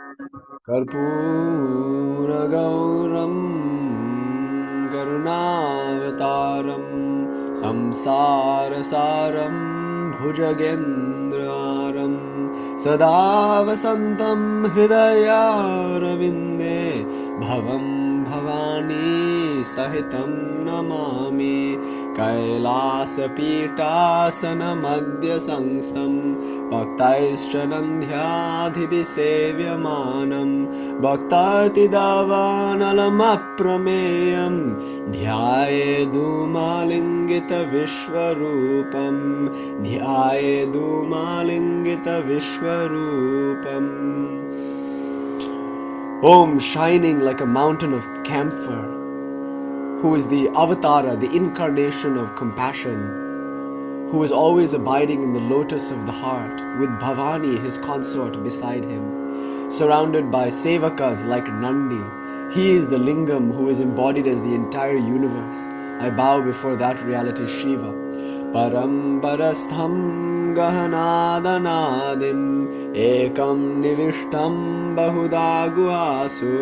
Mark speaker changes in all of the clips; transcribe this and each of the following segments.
Speaker 1: कर्पूरगौरं करुणावतारं संसारसारं भुजगेन्द्रहारं सदा वसन्तं हृदयारविन्दे भवं भवानी सहितं Namami कैलासपीठासनमद्य संस्थं भक्तैश्च नन्द्याधिभिसेव्यमानं भक्तार्तिदावानलमप्रमेयं ध्यायेदुमालिङ्गितविश्वरूपं ध्यायेदुमालिङ्गितविश्वरूपम्. Om, shining like a mountain of camphor, who is the avatara, the incarnation of compassion, who is always abiding in the lotus of the heart, with Bhavani, his consort, beside him, surrounded by sevakas like Nandi. He is the lingam who is embodied as the entire universe. I bow before that reality, Shiva. Paramparastham gahanadanadim ekam nivishtam bahuda guhasu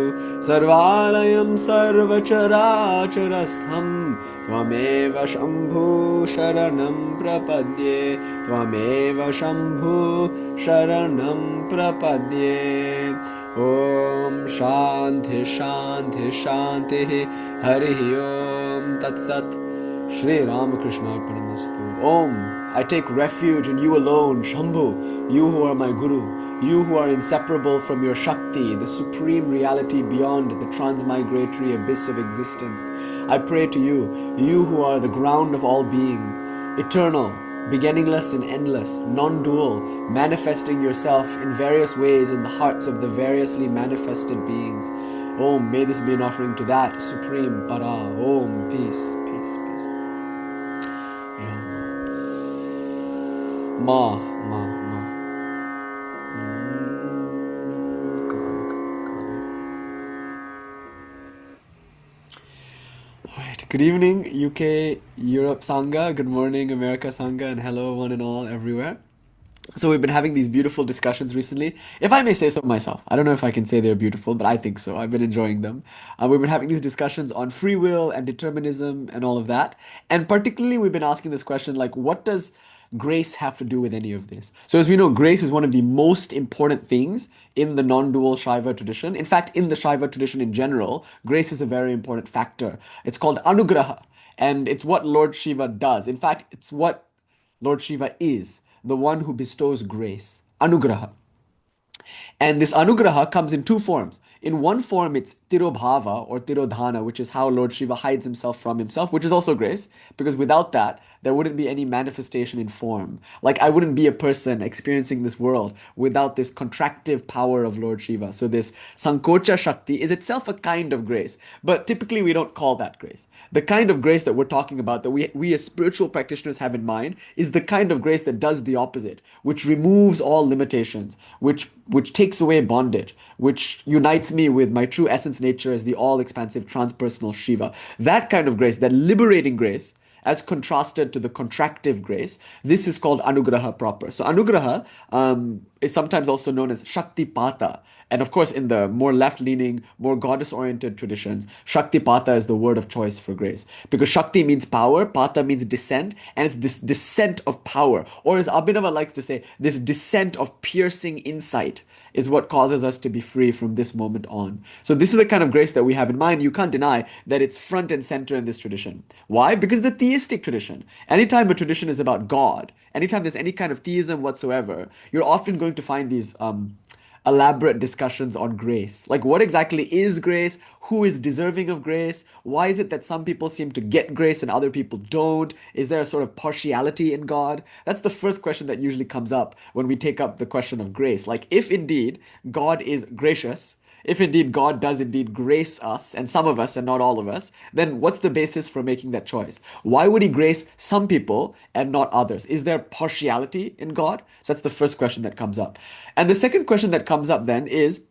Speaker 1: sarvalayam sarvacharacharastham tvameva shambhu sharanam prapadye tvameva shambhu sharanam prapadye. Om Shanti Shanti Shanti Hari Om Tat Sat. Sri Ramakrishna Arpanamastu. Om, I take refuge in you alone, Shambhu, you who are my Guru, you who are inseparable from your Shakti, the supreme reality beyond the transmigratory abyss of existence. I pray to you, you who are the ground of all being, eternal, beginningless and endless, non-dual, manifesting yourself in various ways in the hearts of the variously manifested beings. Om, may this be an offering to that supreme Para. Om, peace, peace, peace. Ma, ma, ma. Alright, good evening, UK, Europe Sangha, good morning, America Sangha, and hello one and all everywhere. So we've been having these beautiful discussions recently. If I may say so myself, I don't know if I can say they're beautiful, but I think so. I've been enjoying them. We've been having these discussions on free will and determinism and all of that. And particularly, we've been asking this question like, what does grace have to do with any of this? So, as we know, grace is one of the most important things in the non-dual Shaiva tradition. In fact, in the Shaiva tradition in general, grace is a very important factor. It's called anugraha, and it's what Lord Shiva does. In fact, it's what Lord Shiva is, the one who bestows grace, anugraha. And this anugraha comes in two forms. In one form, it's tirobhava or tirodhana, which is how Lord Shiva hides himself from himself, which is also grace, because without that, there wouldn't be any manifestation in form. Like I wouldn't be a person experiencing this world without this contractive power of Lord Shiva. So this sankocha shakti is itself a kind of grace, but typically we don't call that grace. The kind of grace that we're talking about, that we as spiritual practitioners have in mind, is the kind of grace that does the opposite, which removes all limitations, which takes away bondage, which unites me with my true essence nature as the all-expansive transpersonal Shiva. That kind of grace, that liberating grace, as contrasted to the contractive grace, this is called anugraha proper. So anugraha is sometimes also known as Shaktipata. And of course, in the more left-leaning, more goddess-oriented traditions, Shaktipata is the word of choice for grace. Because Shakti means power, Pata means descent, and it's this descent of power. Or as Abhinava likes to say, this descent of piercing insight is what causes us to be free from this moment on. So this is the kind of grace that we have in mind. You can't deny that it's front and center in this tradition. Why? Because the theistic tradition, anytime a tradition is about God, anytime there's any kind of theism whatsoever, you're often going to find these elaborate discussions on grace. Like, what exactly is grace? Who is deserving of grace? Why is it that some people seem to get grace and other people don't? Is there a sort of partiality in God? That's the first question that usually comes up when we take up the question of grace. Like, if indeed God is gracious, if indeed God does indeed grace us, and some of us and not all of us, then what's the basis for making that choice? Why would he grace some people and not others? Is there partiality in God? So that's the first question that comes up. And the second question that comes up then is,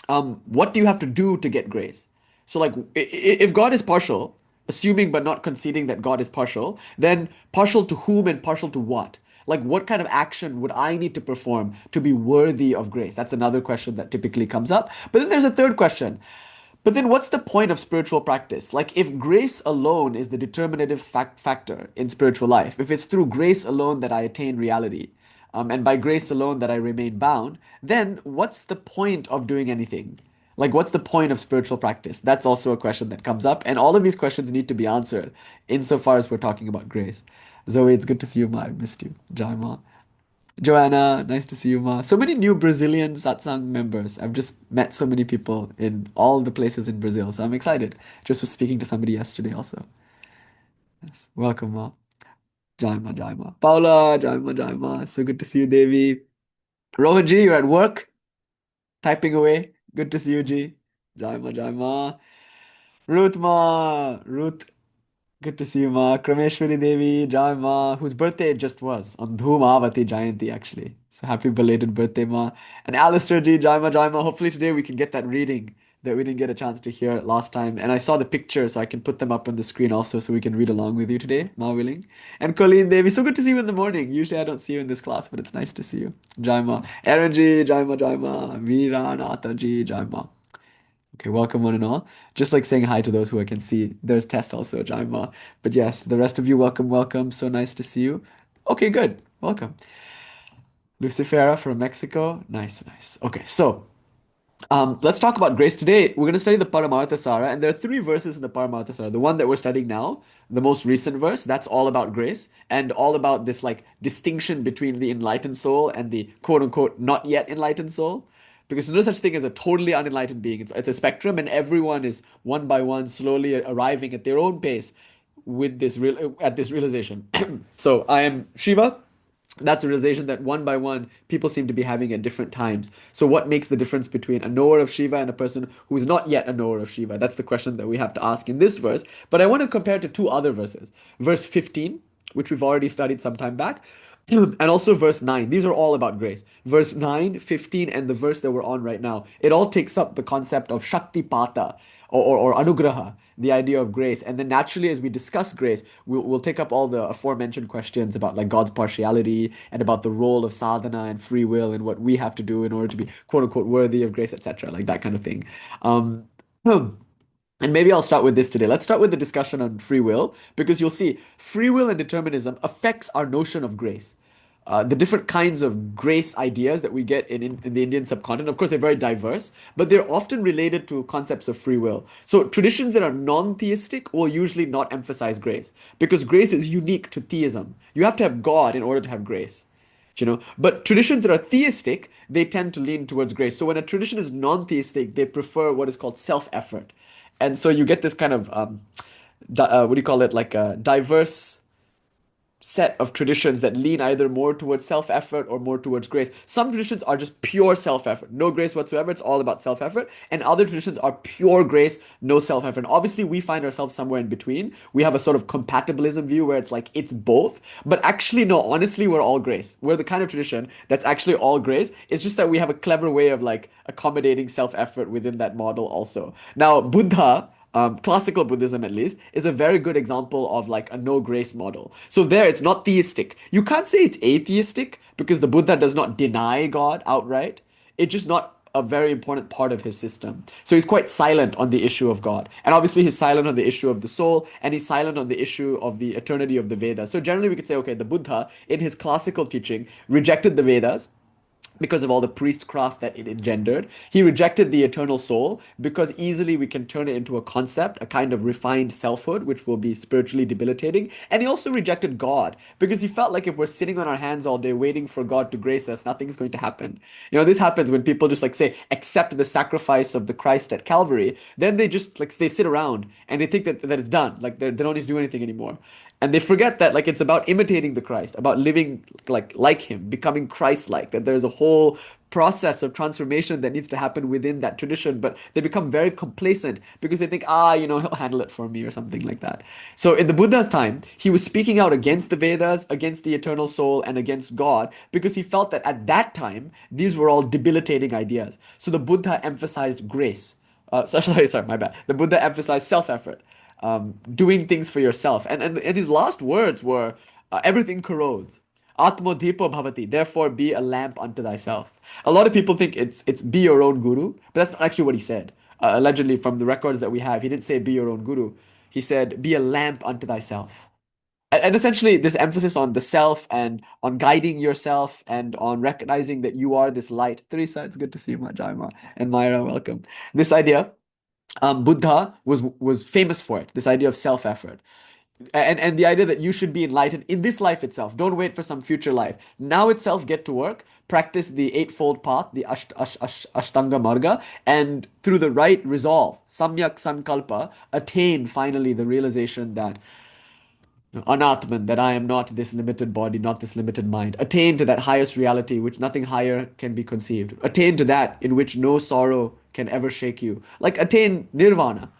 Speaker 1: what do you have to do to get grace? So like, if God is partial, assuming but not conceding that God is partial, then partial to whom and partial to what? Like, what kind of action would I need to perform to be worthy of grace? That's another question that typically comes up. But then there's a third question. But then what's the point of spiritual practice? Like, if grace alone is the determinative factor in spiritual life, if it's through grace alone that I attain reality, and by grace alone that I remain bound, then what's the point of doing anything? Like, what's the point of spiritual practice? That's also a question that comes up. And all of these questions need to be answered insofar as we're talking about grace. Zoe, it's good to see you, Ma. I missed you. Jai Ma. Joanna, nice to see you, Ma. So many new Brazilian satsang members. I've just met so many people in all the places in Brazil, so I'm excited. Just was speaking to somebody yesterday also. Yes. Welcome, Ma. Jaima, Jaima. Paula, Jaima, Jaima. So good to see you, Devi. Rohanji, you're at work, typing away. Good to see you, Ji. Jaima, Jaima. Ruth, Ma. Ruth, good to see you, Ma. Krameshwari Devi, Jai Ma, whose birthday it just was on Dhoomavati Jayanti, actually. So happy belated birthday, Ma. And Alistair Ji, Jai Ma, Jai Ma. Hopefully today we can get that reading that we didn't get a chance to hear last time. And I saw the pictures, so I can put them up on the screen also so we can read along with you today, Ma willing. And Colleen Devi, so good to see you in the morning. Usually I don't see you in this class, but it's nice to see you. Jai Ma. Aaron Ji, Jai Ma, Jai Ma. Veera Nata Ji, Jai Ma. Okay, welcome one and all. Just like saying hi to those who I can see. There's Tess also, Jaima. But yes, the rest of you, welcome, welcome. So nice to see you. Okay, good. Welcome. Lucifera from Mexico. Nice, nice. Okay, so let's talk about grace today. We're going to study the Paramarthasara, and there are three verses in the Paramarthasara. The one that we're studying now, the most recent verse, that's all about grace and all about this like distinction between the enlightened soul and the quote unquote not yet enlightened soul. Because there's no such thing as a totally unenlightened being. It's a spectrum, and everyone is one by one slowly arriving at their own pace with this real at this realization. So I am Shiva. That's a realization that one by one people seem to be having at different times. So what makes the difference between a knower of Shiva and a person who is not yet a knower of Shiva? That's the question that we have to ask in this verse. But I want to compare it to two other verses. Verse 15, which we've already studied some time back, and also verse 9. These are all about grace. Verse 9, 15, and the verse that we're on right now. It all takes up the concept of Shakti Pata or Anugraha, the idea of grace. And then naturally, as we discuss grace, we'll take up all the aforementioned questions about like God's partiality and about the role of sadhana and free will and what we have to do in order to be quote unquote worthy of grace, etc. Like that kind of thing. Hmm. And maybe I'll start with this today. Let's start with the discussion on free will, because you'll see free will and determinism affects our notion of grace. The different kinds of grace ideas that we get in the Indian subcontinent, of course, they're very diverse, but they're often related to concepts of free will. So traditions that are non-theistic will usually not emphasize grace, because grace is unique to theism. You have to have God in order to have grace. But traditions that are theistic, they tend to lean towards grace. So when a tradition is non-theistic, they prefer what is called self-effort. And so you get this kind of what do you call it, like a diverse set of traditions that lean either more towards self-effort or more towards grace. Some traditions are just pure self-effort, no grace whatsoever. It's all about self-effort. And other traditions are pure grace, no self-effort. And obviously, we find ourselves somewhere in between. We have a sort of compatibilism view where it's like it's both. But actually, no, honestly, we're all grace. We're the kind of tradition that's actually all grace. It's just that we have a clever way of like accommodating self-effort within that model also. Now, Buddha, classical Buddhism at least, is a very good example of like a no grace model. So there, it's not theistic. You can't say it's atheistic because the Buddha does not deny God outright. It's just not a very important part of his system. So he's quite silent on the issue of God. And obviously he's silent on the issue of the soul, and he's silent on the issue of the eternity of the Vedas. So generally we could say, okay, the Buddha in his classical teaching rejected the Vedas because of all the priestcraft that it engendered. He rejected the eternal soul because easily we can turn it into a concept, a kind of refined selfhood, which will be spiritually debilitating. And he also rejected God because he felt like if we're sitting on our hands all day waiting for God to grace us, nothing's going to happen. This happens when people just like say, accept the sacrifice of the Christ at Calvary. Then they just like, they sit around and they think that it's done. Like they don't need to do anything anymore. And they forget that like it's about imitating the Christ, about living like him, becoming Christ-like, that there's a whole process of transformation that needs to happen within that tradition, but they become very complacent because they think, he'll handle it for me or something like that. So in the Buddha's time, he was speaking out against the Vedas, against the eternal soul, and against God because he felt that at that time, these were all debilitating ideas. So the Buddha emphasized grace. Sorry, my bad. The Buddha emphasized self-effort, doing things for yourself. And his last words were, everything corrodes. Atmodipo bhavati. Therefore, be a lamp unto thyself. A lot of people think it's be your own guru, but that's not actually what he said. Allegedly, from the records that we have, he didn't say be your own guru. He said be a lamp unto thyself. And essentially, this emphasis on the self and on guiding yourself and on recognizing that you are this light. Teresa, it's good to see you, Jaima. And Myra, welcome. This idea, Buddha was famous for it. This idea of self-effort and the idea that you should be enlightened in this life itself. Don't wait for some future life. Now itself, get to work. Practice the eightfold path, the Ashtanga Marga, and through the right resolve, Samyak Sankalpa, attain finally the realization that Anatman, that I am not this limited body, not this limited mind. Attain to that highest reality, which nothing higher can be conceived. Attain to that in which no sorrow can ever shake you. Like attain nirvana,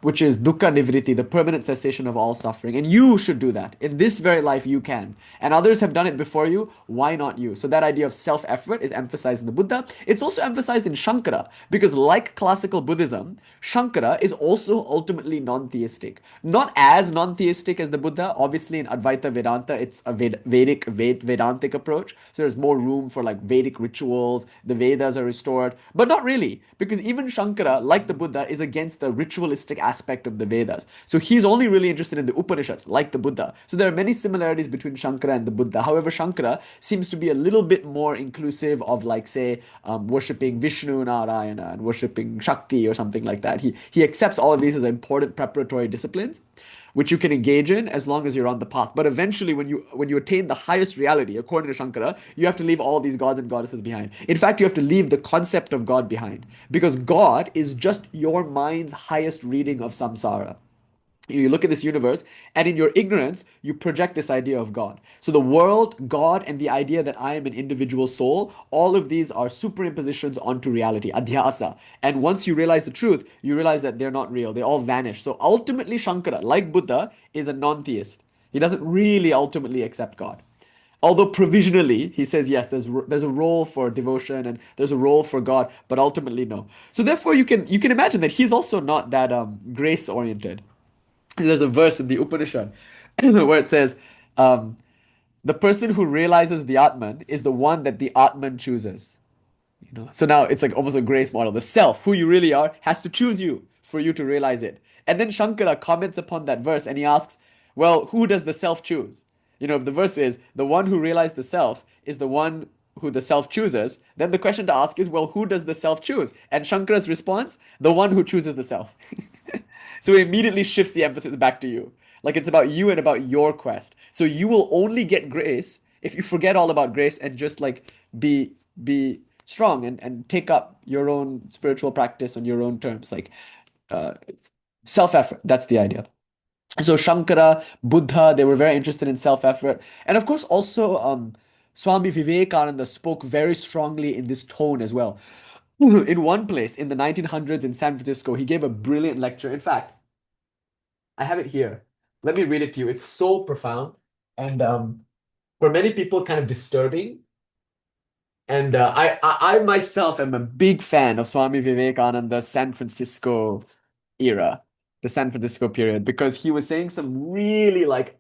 Speaker 1: which is dukkha nivriti, the permanent cessation of all suffering. And you should do that. In this very life, you can. And others have done it before you. Why not you? So that idea of self-effort is emphasized in the Buddha. It's also emphasized in Shankara, because like classical Buddhism, Shankara is also ultimately non-theistic. Not as non-theistic as the Buddha. Obviously, in Advaita Vedanta, it's a Vedantic approach. So there's more room for like Vedic rituals. The Vedas are restored. But not really, because even Shankara, like the Buddha, is against the ritualistic aspect of the Vedas. So he's only really interested in the Upanishads, like the Buddha. So there are many similarities between Shankara and the Buddha. However, Shankara seems to be a little bit more inclusive of, like, say, worshipping Vishnu Narayana and worshipping Shakti or something like that. He accepts all of these as important preparatory disciplines, which you can engage in as long as you're on the path. But eventually, when you attain the highest reality, according to Shankara, you have to leave all these gods and goddesses behind. In fact, you have to leave the concept of God behind, because God is just your mind's highest reading of samsara. You look at this universe, and in your ignorance, you project this idea of God. So the world, God, and the idea that I am an individual soul, all of these are superimpositions onto reality, adhyasa. And once you realize the truth, you realize that they're not real. They all vanish. So ultimately, Shankara, like Buddha, is a non-theist. He doesn't really ultimately accept God. Although provisionally he says yes, there's a role for devotion and there's a role for God, but ultimately no. So therefore, you can imagine that he's also not that grace oriented. There's a verse in the Upanishad where it says, um, the person who realizes the Atman is the one that the Atman chooses. So now it's like almost a grace model. The self, who you really are, has to choose you for you to realize it. And then Shankara comments upon that verse and he asks, well, who does the self choose? If the verse is the one who realized the self is the one who the self chooses, then the question to ask is, well, who does the self choose? And Shankara's response, the one who chooses the self. So it immediately shifts the emphasis back to you. Like it's about you and about your quest. So you will only get grace if you forget all about grace and just like be strong and take up your own spiritual practice on your own terms. Like uh, self-effort. That's the idea. So Shankara, Buddha, they were very interested in self-effort. And of course, also Swami Vivekananda spoke very strongly in this tone as well. In one place in the 1900s in San Francisco, he gave a brilliant lecture. In fact, I have it here. Let me read it to you. It's so profound and for many people kind of disturbing. And I myself am a big fan of Swami Vivekananda's San Francisco era, the San Francisco period, because he was saying some really like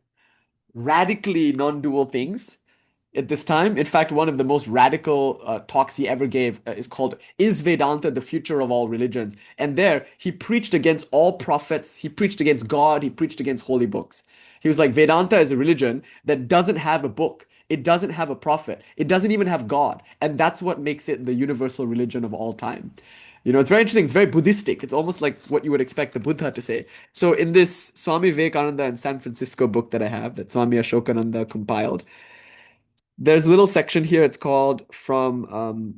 Speaker 1: radically non-dual things at this time. In fact, one of the most radical talks he ever gave is called "Is Vedanta the Future of All Religions?" And there he preached against all prophets, he preached against God, he preached against holy books. He was like, Vedanta is a religion that doesn't have a book. It doesn't have a prophet. It doesn't even have God. And that's what makes it the universal religion of all time. It's very interesting. It's very Buddhistic. It's almost like what you would expect the Buddha to say. So in this Swami Vivekananda and San Francisco book that I have, that Swami Ashokananda compiled, there's a little section here. It's called From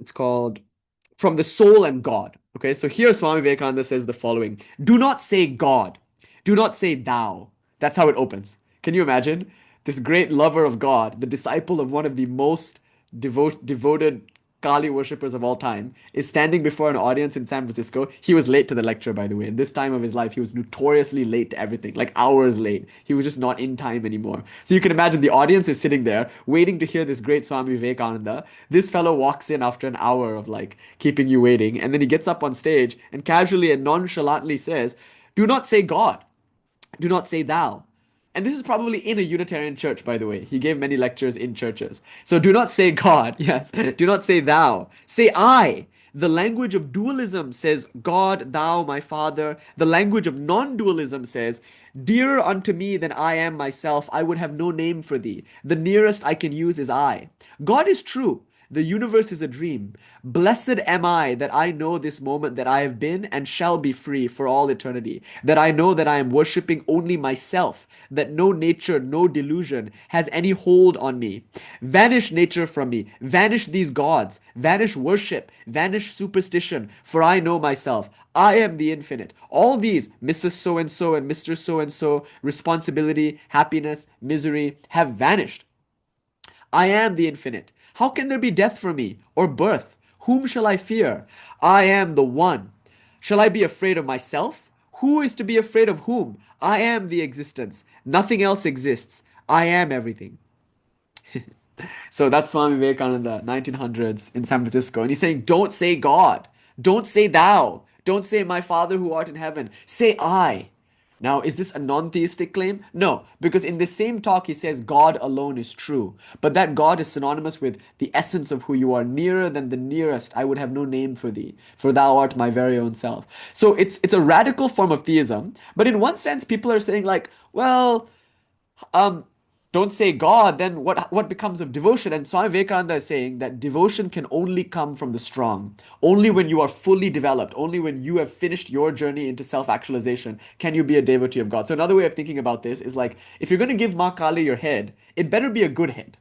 Speaker 1: the Soul and God. Okay, so here Swami Vivekananda says the following: Do not say God, do not say thou. That's how it opens. Can you imagine this great lover of God, the disciple of one of the most devoted Kali worshippers of all time, is standing before an audience in San Francisco. He was late to the lecture, by the way. In this time of his life, he was notoriously late to everything, like hours late. He was just not in time anymore. So you can imagine the audience is sitting there waiting to hear this great Swami Vivekananda. This fellow walks in after an hour of like keeping you waiting, and then he gets up on stage and casually and nonchalantly says, Do not say God. Do not say thou. And this is probably in a Unitarian church, by the way. He gave many lectures in churches. So do not say God, yes. Do not say thou. Say I. The language of dualism says God, thou, my father. The language of non dualism says, dearer unto me than I am myself, I would have no name for thee. The nearest I can use is I. God is true. The universe is a dream. Blessed am I that I know this moment that I have been and shall be free for all eternity. That I know that I am worshipping only myself. That no nature, no delusion has any hold on me. Vanish nature from me. Vanish these gods. Vanish worship. Vanish superstition. For I know myself. I am the infinite. All these, Mrs. So and so and Mr. So and so, responsibility, happiness, misery, have vanished. I am the infinite. How can there be death for me, or birth? Whom shall I fear? I am the one. Shall I be afraid of myself? Who is to be afraid of whom? I am the existence. Nothing else exists. I am everything. So that's Swami Vivekananda, 1900s in San Francisco. And he's saying, don't say God. Don't say thou. Don't say my Father who art in heaven. Say I. Now, is this a non-theistic claim? No, because in the same talk he says God alone is true. But that God is synonymous with the essence of who you are. Nearer than the nearest, I would have no name for thee, for thou art my very own self. So it's a radical form of theism, but in one sense people are saying like, well, um, don't say God, then what becomes of devotion? And Swami Vivekananda is saying that devotion can only come from the strong. Only when you are fully developed, only when you have finished your journey into self-actualization, can you be a devotee of God. So another way of thinking about this is like, if you're going to give Ma Kali your head, it better be a good head.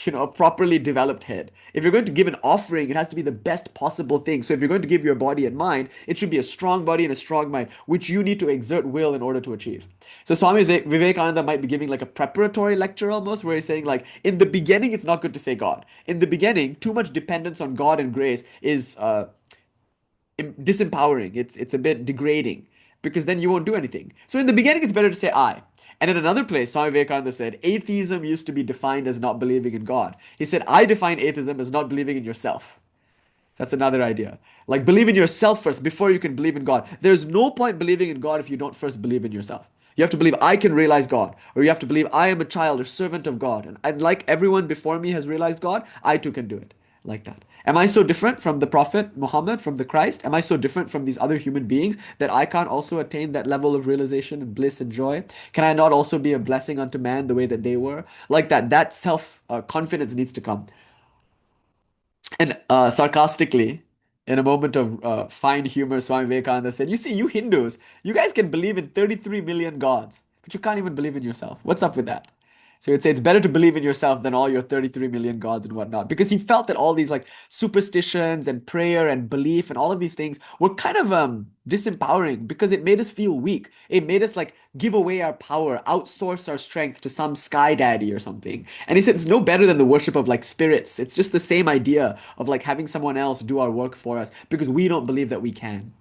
Speaker 1: A properly developed head. If you're going to give an offering, it has to be the best possible thing. So if you're going to give your body and mind, it should be a strong body and a strong mind, which you need to exert will in order to achieve. So Swami Vivekananda might be giving like a preparatory lecture almost, where he's saying like, in the beginning, it's not good to say God. In the beginning, too much dependence on God and grace is disempowering. It's a bit degrading because then you won't do anything. So in the beginning, it's better to say I. And in another place, Swami Vivekananda said, atheism used to be defined as not believing in God. He said, I define atheism as not believing in yourself. That's another idea. Like, believe in yourself first before you can believe in God. There's no point believing in God if you don't first believe in yourself. You have to believe I can realize God, or you have to believe I am a child or servant of God. And like everyone before me has realized God, I too can do it. Like that. Am I so different from the Prophet Muhammad, from the Christ? Am I so different from these other human beings that I can't also attain that level of realization and bliss and joy? Can I not also be a blessing unto man the way that they were? Like that. That self confidence needs to come. And sarcastically, in a moment of fine humor, Swami Vivekananda said, you see, you Hindus, you guys can believe in 33 million gods, but you can't even believe in yourself. What's up with that? So he'd say it's better to believe in yourself than all your 33 million gods and whatnot. Because he felt that all these like superstitions and prayer and belief and all of these things were kind of disempowering because it made us feel weak. It made us like give away our power, outsource our strength to some sky daddy or something. And he said it's no better than the worship of like spirits. It's just the same idea of like having someone else do our work for us because we don't believe that we can.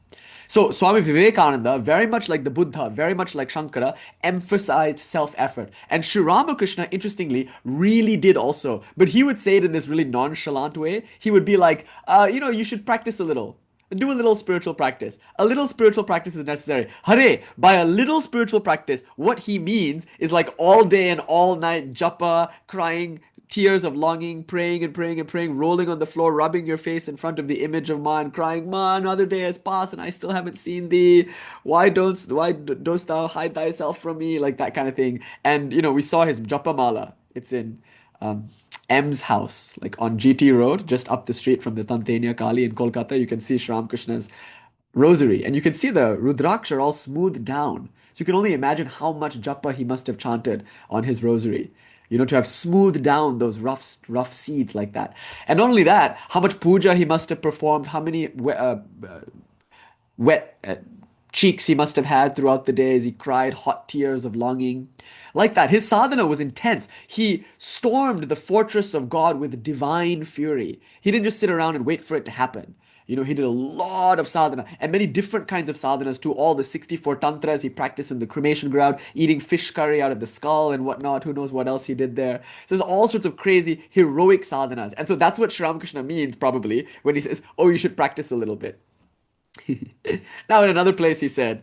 Speaker 1: So Swami Vivekananda, very much like the Buddha, very much like Shankara, emphasized self-effort. And Sri Ramakrishna, interestingly, really did also. But he would say it in this really nonchalant way. He would be like, you should practice a little. Do a little spiritual practice. A little spiritual practice is necessary. Hare, by a little spiritual practice, what he means is like all day and all night japa, crying, tears of longing, praying and praying and praying, rolling on the floor, rubbing your face in front of the image of Ma and crying, Ma, another day has passed and I still haven't seen thee. Why dost thou hide thyself from me? Like that kind of thing. And we saw his japa mala. It's in um, M's house, like on GT Road, just up the street from the Tantra Kālī in Kolkata. You can see Sri Ramakrishna's rosary, and you can see the Rudraksh are all smoothed down. So you can only imagine how much japa he must have chanted on his rosary. To have smoothed down those rough seeds like that. And not only that, how much puja he must have performed, how many wet cheeks he must have had throughout the day as he cried hot tears of longing. Like that. His sadhana was intense. He stormed the fortress of God with divine fury. He didn't just sit around and wait for it to happen. He did a lot of sadhana and many different kinds of sadhanas too. All the 64 tantras he practiced in the cremation ground, eating fish curry out of the skull and whatnot. Who knows what else he did there. So there's all sorts of crazy heroic sadhanas. And so that's what Sri Ramakrishna means probably when he says, oh, you should practice a little bit. Now, in another place, he said,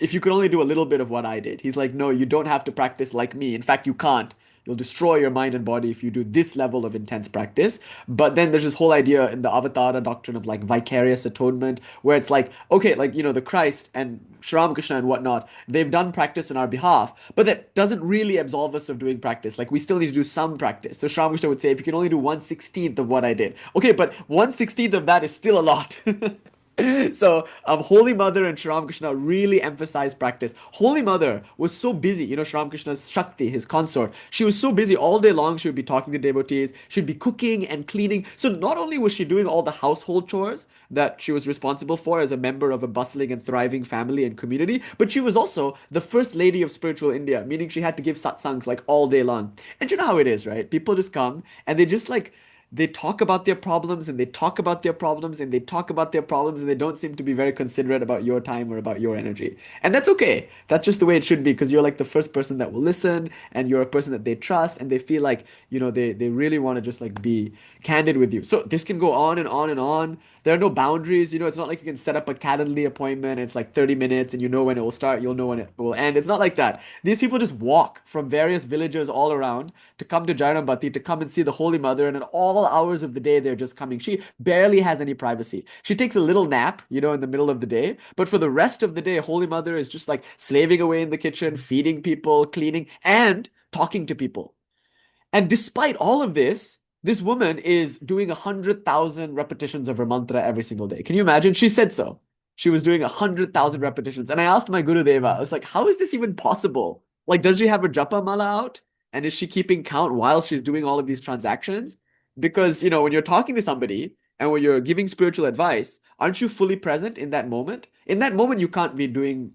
Speaker 1: if you could only do a little bit of what I did, he's like, no, you don't have to practice like me. In fact, you can't. You'll destroy your mind and body if you do this level of intense practice. But then there's this whole idea in the Avatara doctrine of like vicarious atonement, where it's like, okay, like, the Christ and Sri Ramakrishna and whatnot, they've done practice on our behalf, but that doesn't really absolve us of doing practice. Like, we still need to do some practice. So Sri Ramakrishna would say, if you can only do 1/16th of what I did. Okay, but 1/16th of that is still a lot. So, Holy Mother and Sri Ramakrishna really emphasized practice. Holy Mother was so busy, Sri Ramakrishna's Shakti, his consort. She was so busy all day long. She would be talking to devotees. She'd be cooking and cleaning. So, not only was she doing all the household chores that she was responsible for as a member of a bustling and thriving family and community, but she was also the first lady of spiritual India, meaning she had to give satsangs like all day long. And you know how it is, right? People just come and they just like they talk about their problems and they talk about their problems and they talk about their problems and they don't seem to be very considerate about your time or about your energy. And that's okay. That's just the way it should be because you're like the first person that will listen and you're a person that they trust and they feel like, they really want to just like be candid with you. So this can go on and on and on. There are no boundaries. It's not like you can set up a Calendly appointment. It's like 30 minutes and you know when it will start, you'll know when it will end. It's not like that. These people just walk from various villages all around to come to Jairambati to come and see the Holy Mother. And at all hours of the day, they're just coming. She barely has any privacy. She takes a little nap, in the middle of the day. But for the rest of the day, Holy Mother is just like slaving away in the kitchen, feeding people, cleaning, and talking to people. And despite all of this woman is doing 100,000 repetitions of her mantra every single day. Can you imagine? She said so. She was doing 100,000 repetitions. And I asked my Guru Deva, I was like, how is this even possible? Like, does she have her japa mala out? And is she keeping count while she's doing all of these transactions? Because, when you're talking to somebody and when you're giving spiritual advice, aren't you fully present in that moment? In that moment, you can't be doing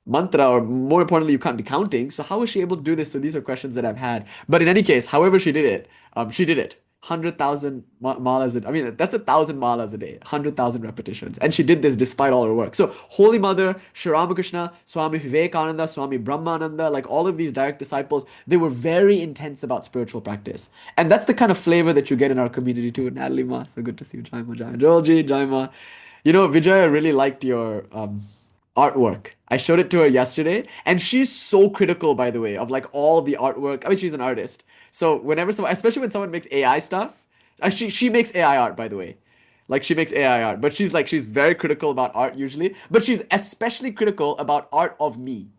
Speaker 1: mantra, or more importantly, you can't be counting. So how was she able to do this? So these are questions that I've had. But in any case, however she did it, she did it. 100,000 malas. I mean, that's 1,000 malas a day, 100,000 repetitions. And she did this despite all her work. So, Holy Mother, Sri Ramakrishna, Swami Vivekananda, Swami Brahmananda, like all of these direct disciples, they were very intense about spiritual practice. And that's the kind of flavor that you get in our community too. Natalie Ma, so good to see you. Jaima, Jaima. Joelji, Jaima. Vijaya really liked your artwork. I showed it to her yesterday, and she's so critical, by the way, of like all the artwork. I mean, she's an artist, so whenever someone, especially when someone makes AI stuff, she makes AI art, by the way. Like she makes AI art, but she's very critical about art usually, but she's especially critical about art of me.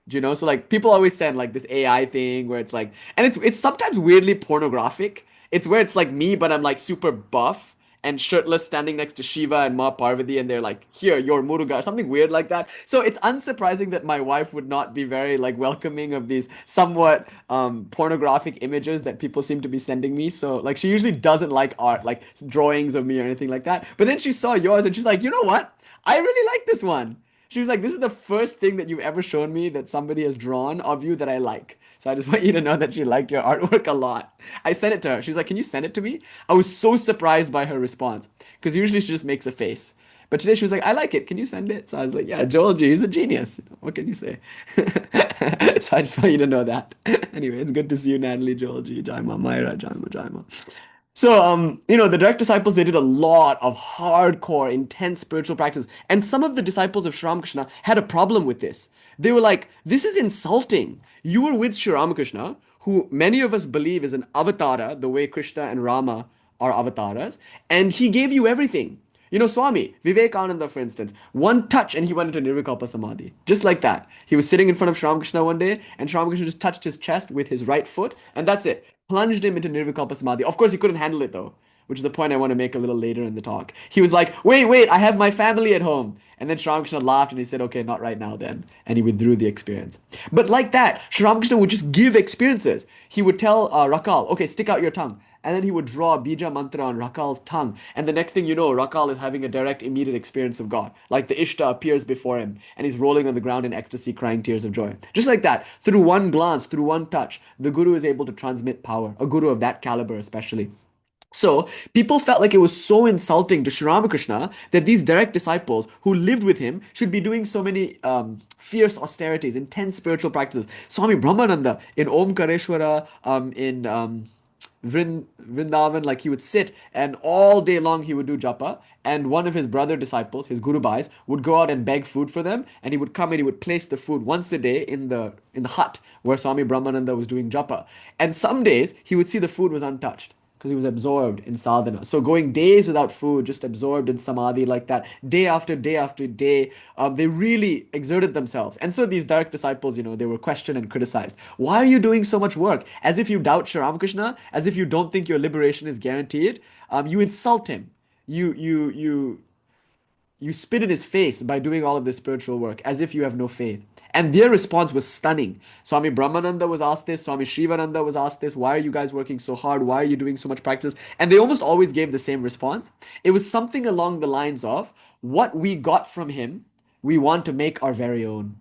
Speaker 1: Do you know? So like people always send like this AI thing where it's like, and it's sometimes weirdly pornographic. It's where it's like me, but I'm like super buff and shirtless standing next to Shiva and Ma Parvati, and they're like, here, you're Muruga, something weird like that. So it's unsurprising that my wife would not be very like welcoming of these somewhat pornographic images that people seem to be sending me. So like she usually doesn't like art, like drawings of me or anything like that. But then she saw yours and she's like, you know what? I really like this one. She was like, this is the first thing that you've ever shown me that somebody has drawn of you that I like. So I just want you to know that she liked your artwork a lot. I sent it to her. She's like, can you send it to me? I was so surprised by her response because usually she just makes a face. But today she was like, I like it. Can you send it? So I was like, yeah, Joel G, he's a genius. What can you say? So I just want you to know that. Anyway, it's good to see you, Natalie, Joel G, Jaima, Myra, Jaima, Jaima. So, the direct disciples, they did a lot of hardcore, intense spiritual practice. And some of the disciples of Sri Ramakrishna had a problem with this. They were like, this is insulting. You were with Sri Ramakrishna, who many of us believe is an avatara, the way Krishna and Rama are avatars, and he gave you everything. Swami, Vivekananda, for instance, one touch and he went into Nirvikalpa Samadhi. Just like that. He was sitting in front of Sri Ramakrishna one day, and Sri Ramakrishna just touched his chest with his right foot, and that's it. Plunged him into Nirvikalpa Samadhi. Of course, he couldn't handle it though, which is a point I want to make a little later in the talk. He was like, wait, I have my family at home. And then Sri Ramakrishna laughed and he said, okay, not right now then. And he withdrew the experience. But like that, Sri Ramakrishna would just give experiences. He would tell Rakal, okay, stick out your tongue. And then he would draw Bija Mantra on Rakal's tongue. And the next thing you know, Rakal is having a direct, immediate experience of God. Like the Ishta appears before him and he's rolling on the ground in ecstasy, crying tears of joy. Just like that, through one glance, through one touch, the Guru is able to transmit power. A Guru of that caliber especially. So people felt like it was so insulting to Sri Ramakrishna that these direct disciples who lived with him should be doing so many fierce austerities, intense spiritual practices. Swami Brahmananda in Omkareshwara, in Vrindavan, like he would sit and all day long he would do japa. And one of his brother disciples, his guru bhais, would go out and beg food for them. And he would come and he would place the food once a day in the hut where Swami Brahmananda was doing japa. And some days he would see the food was untouched because he was absorbed in sadhana. So going days without food, just absorbed in samadhi like that, day after day after day, they really exerted themselves. And so these direct disciples, they were questioned and criticized. Why are you doing so much work? As if you doubt Sri Ramakrishna, as if you don't think your liberation is guaranteed. You insult him. You spit in his face by doing all of this spiritual work as if you have no faith. And their response was stunning. Swami Brahmananda was asked this, Swami Shivananda was asked this, why are you guys working so hard? Why are you doing so much practice? And they almost always gave the same response. It was something along the lines of, what we got from him, we want to make our very own.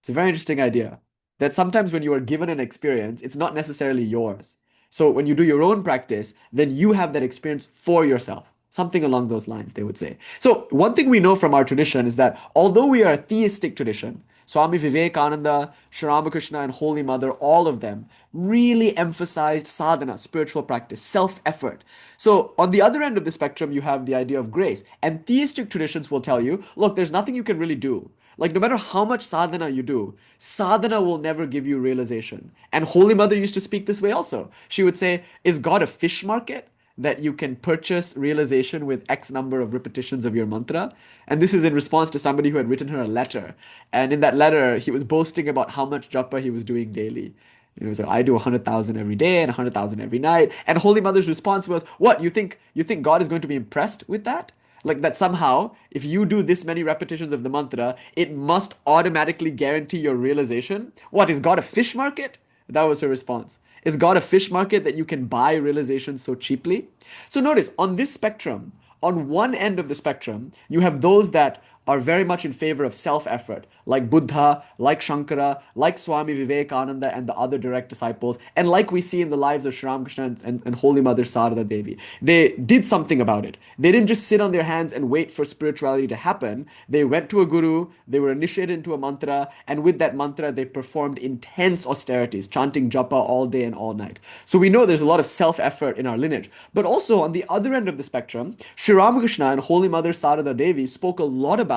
Speaker 1: It's a very interesting idea that sometimes when you are given an experience, it's not necessarily yours. So when you do your own practice, then you have that experience for yourself. Something along those lines, they would say. So one thing we know from our tradition is that although we are a theistic tradition, Swami Vivekananda, Sri Ramakrishna, and Holy Mother, all of them really emphasized sadhana, spiritual practice, self-effort. So on the other end of the spectrum, you have the idea of grace. And theistic traditions will tell you, look, there's nothing you can really do. Like no matter how much sadhana you do, sadhana will never give you realization. And Holy Mother used to speak this way also. She would say, is God a fish market that you can purchase realization with X number of repetitions of your mantra? And this is in response to somebody who had written her a letter. And in that letter, he was boasting about how much japa he was doing daily. It was like, I do 100,000 every day and 100,000 every night. And Holy Mother's response was, what, you think God is going to be impressed with that? Like that somehow, if you do this many repetitions of the mantra, it must automatically guarantee your realization? What, is God a fish market? That was her response. Is God a fish market that you can buy realization so cheaply? So notice, on this spectrum, on one end of the spectrum, you have those that are very much in favor of self-effort, like Buddha, like Shankara, like Swami Vivekananda and the other direct disciples, and like we see in the lives of Sri Ramakrishna and Holy Mother Sarada Devi. They did something about it. They didn't just sit on their hands and wait for spirituality to happen. They went to a guru, they were initiated into a mantra, and with that mantra, they performed intense austerities, chanting japa all day and all night. So we know there's a lot of self-effort in our lineage. But also on the other end of the spectrum, Sri Ramakrishna and Holy Mother Sarada Devi spoke a lot about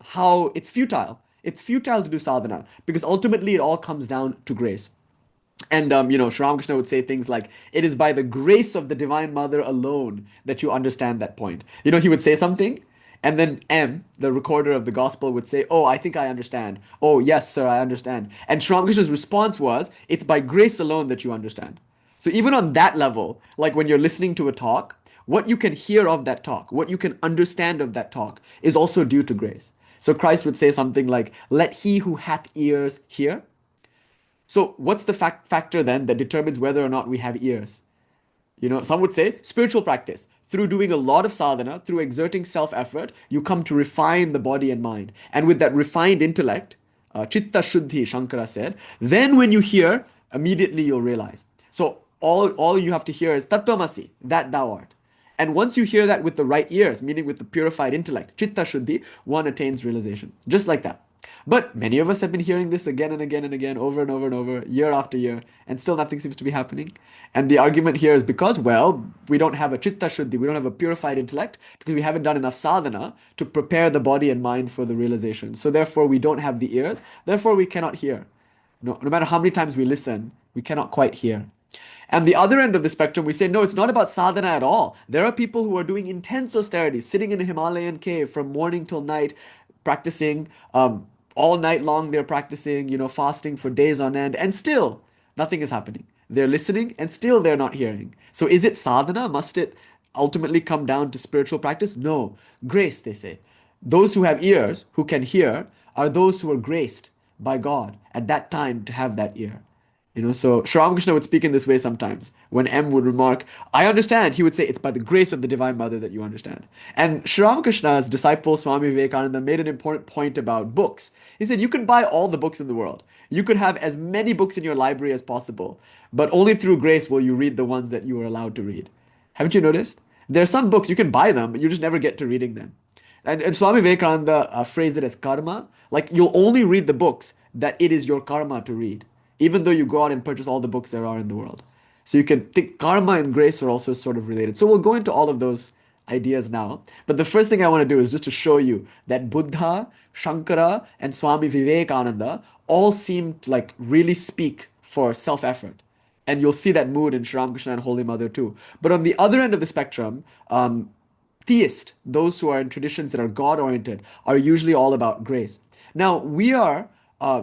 Speaker 1: how it's futile. It's futile to do sadhana because ultimately it all comes down to grace. And Sri Ramakrishna would say things like, "It is by the grace of the Divine Mother alone that you understand that point." He would say something, and then M, the recorder of the gospel, would say, "Oh, I think I understand. Oh, yes, sir, I understand." And Sri Ramakrishna's response was, "It's by grace alone that you understand." So even on that level, like when you're listening to a talk, what you can hear of that talk, what you can understand of that talk, is also due to grace. So Christ would say something like, "Let he who hath ears hear." So what's the factor then that determines whether or not we have ears? Some would say spiritual practice. Through doing a lot of sadhana, through exerting self-effort, you come to refine the body and mind. And with that refined intellect, chitta shuddhi, Shankara said, then when you hear, immediately you'll realize. So all you have to hear is tattvamasi, that thou art. And once you hear that with the right ears, meaning with the purified intellect, chitta shuddhi, one attains realization. Just like that. But many of us have been hearing this again and again and again, over and over and over, year after year, and still nothing seems to be happening. And the argument here is because, well, we don't have a chitta shuddhi, we don't have a purified intellect, because we haven't done enough sadhana to prepare the body and mind for the realization. So therefore, we don't have the ears, therefore we cannot hear. No matter how many times we listen, we cannot quite hear. And the other end of the spectrum, we say, no, it's not about sadhana at all. There are people who are doing intense austerity, sitting in a Himalayan cave from morning till night, practicing, all night long they're practicing, fasting for days on end, and still nothing is happening. They're listening and still they're not hearing. So is it sadhana? Must it ultimately come down to spiritual practice? No. Grace, they say. Those who have ears, who can hear, are those who are graced by God at that time to have that ear. So Sri Ramakrishna would speak in this way sometimes. When M would remark, "I understand," he would say, "It's by the grace of the Divine Mother that you understand." And Sri Ramakrishna's disciple Swami Vivekananda made an important point about books. He said, you could buy all the books in the world. You could have as many books in your library as possible, but only through grace will you read the ones that you are allowed to read. Haven't you noticed? There are some books, you can buy them, but you just never get to reading them. And Swami Vivekananda phrased it as karma. Like you'll only read the books that it is your karma to read, even though you go out and purchase all the books there are in the world. So you can think karma and grace are also sort of related. So we'll go into all of those ideas now. But the first thing I want to do is just to show you that Buddha, Shankara, and Swami Vivekananda all seem to like really speak for self-effort. And you'll see that mood in Sri Ramakrishna and Holy Mother too. But on the other end of the spectrum, theist, those who are in traditions that are God oriented, are usually all about grace. Now, we are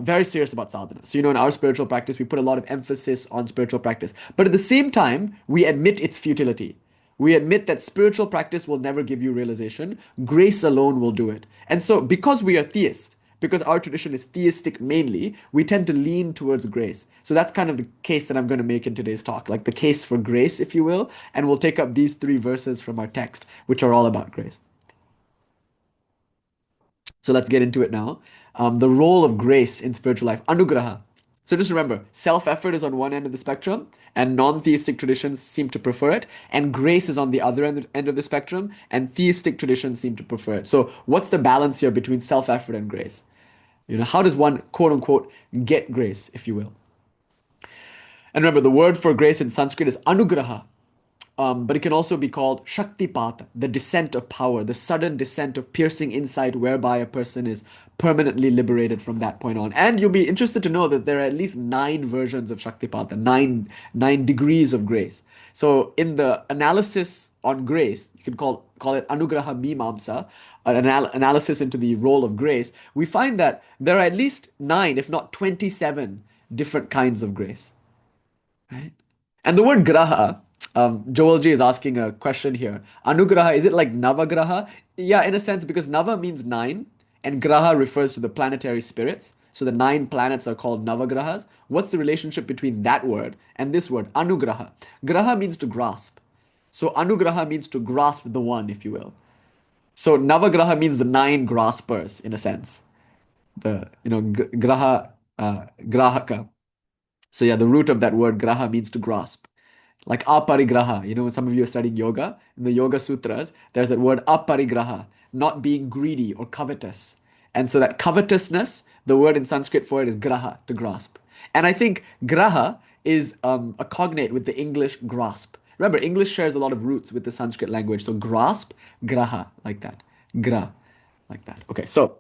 Speaker 1: very serious about sadhana. So, in our spiritual practice, we put a lot of emphasis on spiritual practice. But at the same time, we admit its futility. We admit that spiritual practice will never give you realization, grace alone will do it. And so, because we are theists, because our tradition is theistic mainly, we tend to lean towards grace. So that's kind of the case that I'm going to make in today's talk, like the case for grace, if you will. And we'll take up these three verses from our text, which are all about grace. So let's get into it now. The role of grace in spiritual life, anugraha. So just remember, self-effort is on one end of the spectrum, and non-theistic traditions seem to prefer it, and grace is on the other end of the spectrum, and theistic traditions seem to prefer it. So what's the balance here between self-effort and grace? How does one, quote unquote, get grace, if you will? And remember, the word for grace in Sanskrit is anugraha, but it can also be called shaktipata, the descent of power, the sudden descent of piercing insight whereby a person is permanently liberated from that point on. And you'll be interested to know that there are at least 9 versions of shaktipata, nine degrees of grace. So in the analysis on grace, you can call it anugraha mimamsa, an analysis into the role of grace. We find that there are at least 9, if not 27 different kinds of grace, right? And the word graha, Joel G is asking a question here. Anugraha, is it like Navagraha? Yeah, in a sense, because Nava means 9, and Graha refers to the planetary spirits. So the 9 planets are called Navagrahas. What's the relationship between that word and this word, Anugraha? Graha means to grasp. So Anugraha means to grasp the one, if you will. So Navagraha means the 9 graspers, in a sense. Graha, Grahaka. So yeah, the root of that word graha means to grasp. Like aparigraha, when some of you are studying yoga, in the Yoga Sutras, there's that word aparigraha, not being greedy or covetous. And so that covetousness, the word in Sanskrit for it is graha, to grasp. And I think graha is a cognate with the English grasp. Remember, English shares a lot of roots with the Sanskrit language. So grasp, graha, like that. Gra, like that. Okay, so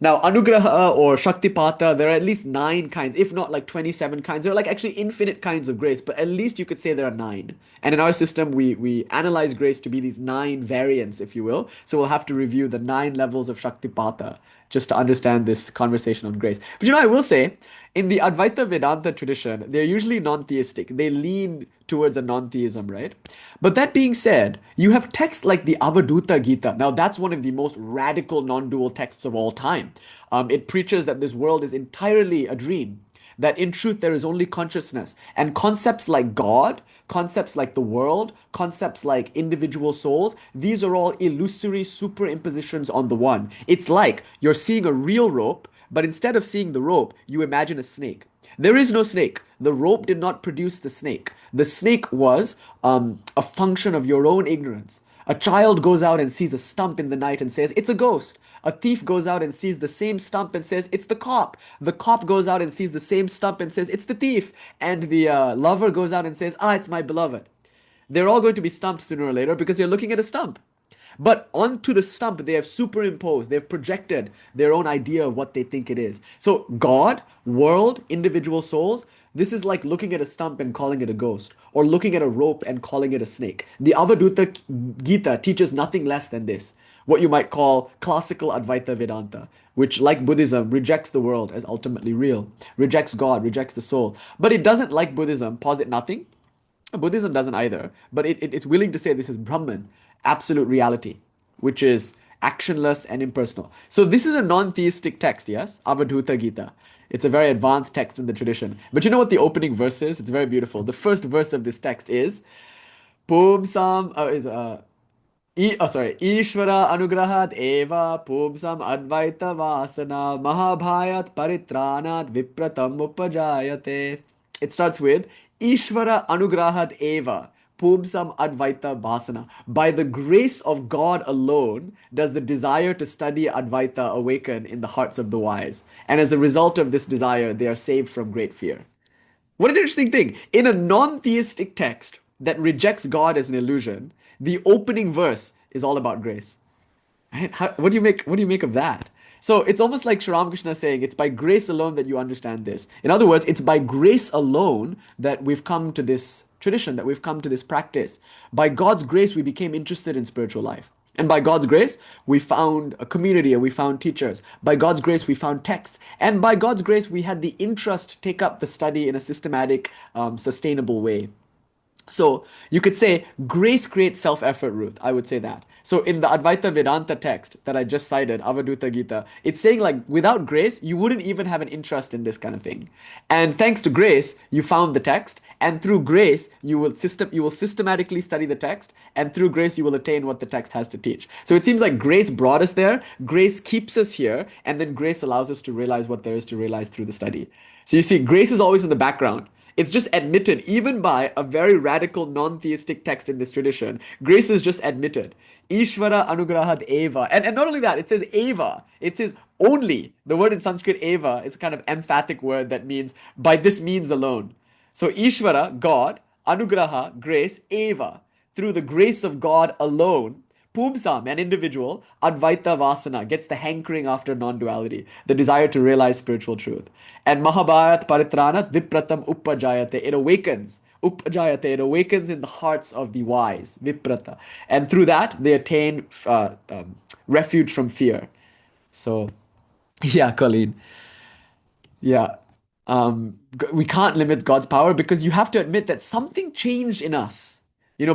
Speaker 1: now anugraha or shaktipata, there are at least 9 kinds, if not like 27 kinds. There are like actually infinite kinds of grace, but at least you could say there are 9. And in our system, we analyze grace to be these 9 variants, if you will. So we'll have to review the 9 levels of shaktipata just to understand this conversation on grace. But I will say, in the Advaita Vedanta tradition, they're usually non-theistic. They lean towards a non-theism, right? But that being said, you have texts like the Avadhuta Gita. Now, that's one of the most radical non-dual texts of all time. It preaches that this world is entirely a dream, that in truth there is only consciousness. And concepts like God, concepts like the world, concepts like individual souls, these are all illusory superimpositions on the one. It's like you're seeing a real rope, but instead of seeing the rope, you imagine a snake. There is no snake. The rope did not produce the snake. The snake was a function of your own ignorance. A child goes out and sees a stump in the night and says, it's a ghost. A thief goes out and sees the same stump and says, it's the cop. The cop goes out and sees the same stump and says, it's the thief. And the lover goes out and says, it's my beloved. They're all going to be stumped sooner or later because you're looking at a stump. But onto the stump, they have superimposed, they've projected their own idea of what they think it is. So, God, world, individual souls, this is like looking at a stump and calling it a ghost, or looking at a rope and calling it a snake. The Avadhuta Gita teaches nothing less than this, what you might call classical Advaita Vedanta, which, like Buddhism, rejects the world as ultimately real, rejects God, rejects the soul. But it doesn't, like Buddhism, posit nothing. Buddhism doesn't either, but it's willing to say this is Brahman, absolute reality, which is actionless and impersonal. So this is a non-theistic text, yes? Avadhuta Gita. It's a very advanced text in the tradition. But you know what the opening verse is? It's very beautiful. The first verse of this text is Pumsam Ishvara anugrahat eva pumsam advaita vasana mahabhayat paritranat vipratam upajayate. It starts with Ishvara anugrahat eva pumsam advaita vasana. By the grace of God alone does the desire to study Advaita awaken in the hearts of the wise. And as a result of this desire, they are saved from great fear. What an interesting thing. In a non-theistic text that rejects God as an illusion, the opening verse is all about grace. Right? What do you make of that? So it's almost like Sri Ramakrishna saying it's by grace alone that you understand this. In other words, it's by grace alone that we've come to this tradition, that we've come to this practice. By God's grace, we became interested in spiritual life. And by God's grace, we found a community and we found teachers. By God's grace, we found texts. And by God's grace, we had the interest to take up the study in a systematic, sustainable way. So you could say grace creates self-effort, Ruth. I would say that. So in the Advaita Vedanta text that I just cited, Avaduta Gita, it's saying like without grace, you wouldn't even have an interest in this kind of thing. And thanks to grace, you found the text, and through grace, you will systematically study the text, and through grace, you will attain what the text has to teach. So it seems like grace brought us there, grace keeps us here, and then grace allows us to realize what there is to realize through the study. So you see, grace is always in the background. It's just admitted, even by a very radical non-theistic text in this tradition. Grace is just admitted. Ishvara anugrahad eva. And not only that, it says eva. It says only. The word in Sanskrit eva is a kind of emphatic word that means by this means alone. So Ishvara, God, anugraha, grace, eva. Through the grace of God alone, Pumsam, an individual, Advaita Vasana, gets the hankering after non-duality, the desire to realize spiritual truth. And Mahabharat Paritranat Vipratam Uppajayate, it awakens. Uppajayate, it awakens in the hearts of the wise, Viprata. And through that, they attain refuge from fear. So, yeah, Colleen. Yeah. We can't limit God's power because you have to admit that something changed in us.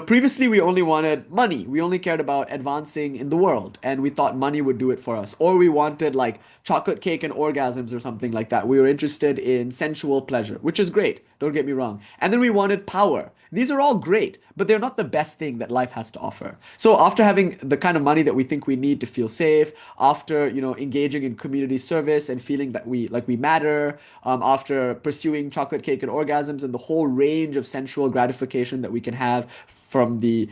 Speaker 1: Previously we only wanted money. We only cared about advancing in the world, and we thought money would do it for us. Or we wanted like chocolate cake and orgasms or something like that. We were interested in sensual pleasure, which is great. Don't get me wrong. And then we wanted power. These are all great, but they're not the best thing that life has to offer. So after having the kind of money that we think we need to feel safe, after, engaging in community service and feeling that we matter, after pursuing chocolate cake and orgasms and the whole range of sensual gratification that we can have from the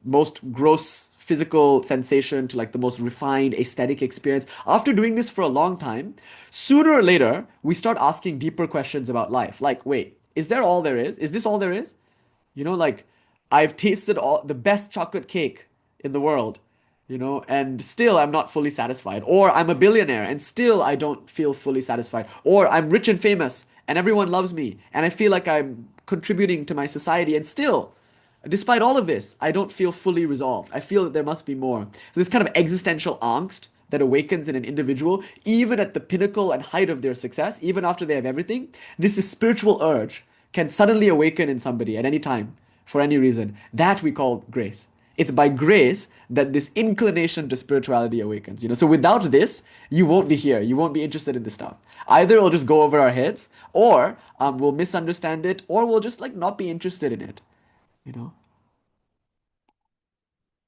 Speaker 1: most gross physical sensation to like the most refined aesthetic experience. After doing this for a long time, sooner or later, we start asking deeper questions about life. Like, wait, is there all there is? Is this all there is? Like I've tasted all the best chocolate cake in the world, and still I'm not fully satisfied. Or I'm a billionaire and still I don't feel fully satisfied. Or I'm rich and famous and everyone loves me and I feel like I'm contributing to my society and still, despite all of this, I don't feel fully resolved. I feel that there must be more. This kind of existential angst that awakens in an individual, even at the pinnacle and height of their success, even after they have everything, this is spiritual urge can suddenly awaken in somebody at any time for any reason. That we call grace. It's by grace that this inclination to spirituality awakens. So without this, you won't be here. You won't be interested in this stuff. Either it'll just go over our heads, or we'll misunderstand it, or we'll just like not be interested in it. You know.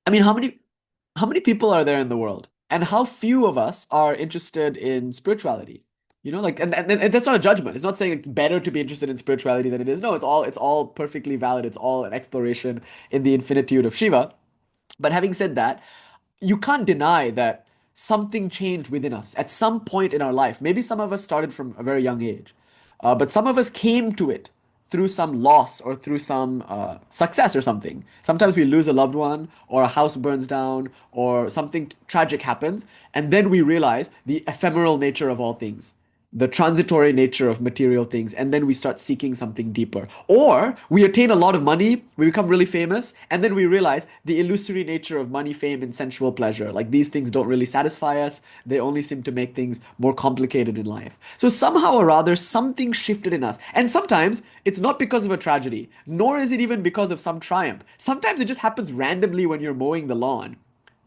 Speaker 1: I mean, how many people are there in the world? And how few of us are interested in spirituality? Like, and that's not a judgment. It's not saying it's better to be interested in spirituality than it is. No, it's all perfectly valid. It's all an exploration in the infinitude of Shiva. But having said that, you can't deny that something changed within us at some point in our life. Maybe some of us started from a very young age, but some of us came to it through some loss or through some success or something. Sometimes we lose a loved one, or a house burns down, or something tragic happens, and then we realize the ephemeral nature of all things, the transitory nature of material things, and then we start seeking something deeper. Or we attain a lot of money, we become really famous, and then we realize the illusory nature of money, fame, and sensual pleasure. Like these things don't really satisfy us, they only seem to make things more complicated in life. So somehow or other, something shifted in us. And sometimes it's not because of a tragedy, nor is it even because of some triumph. Sometimes it just happens randomly when you're mowing the lawn,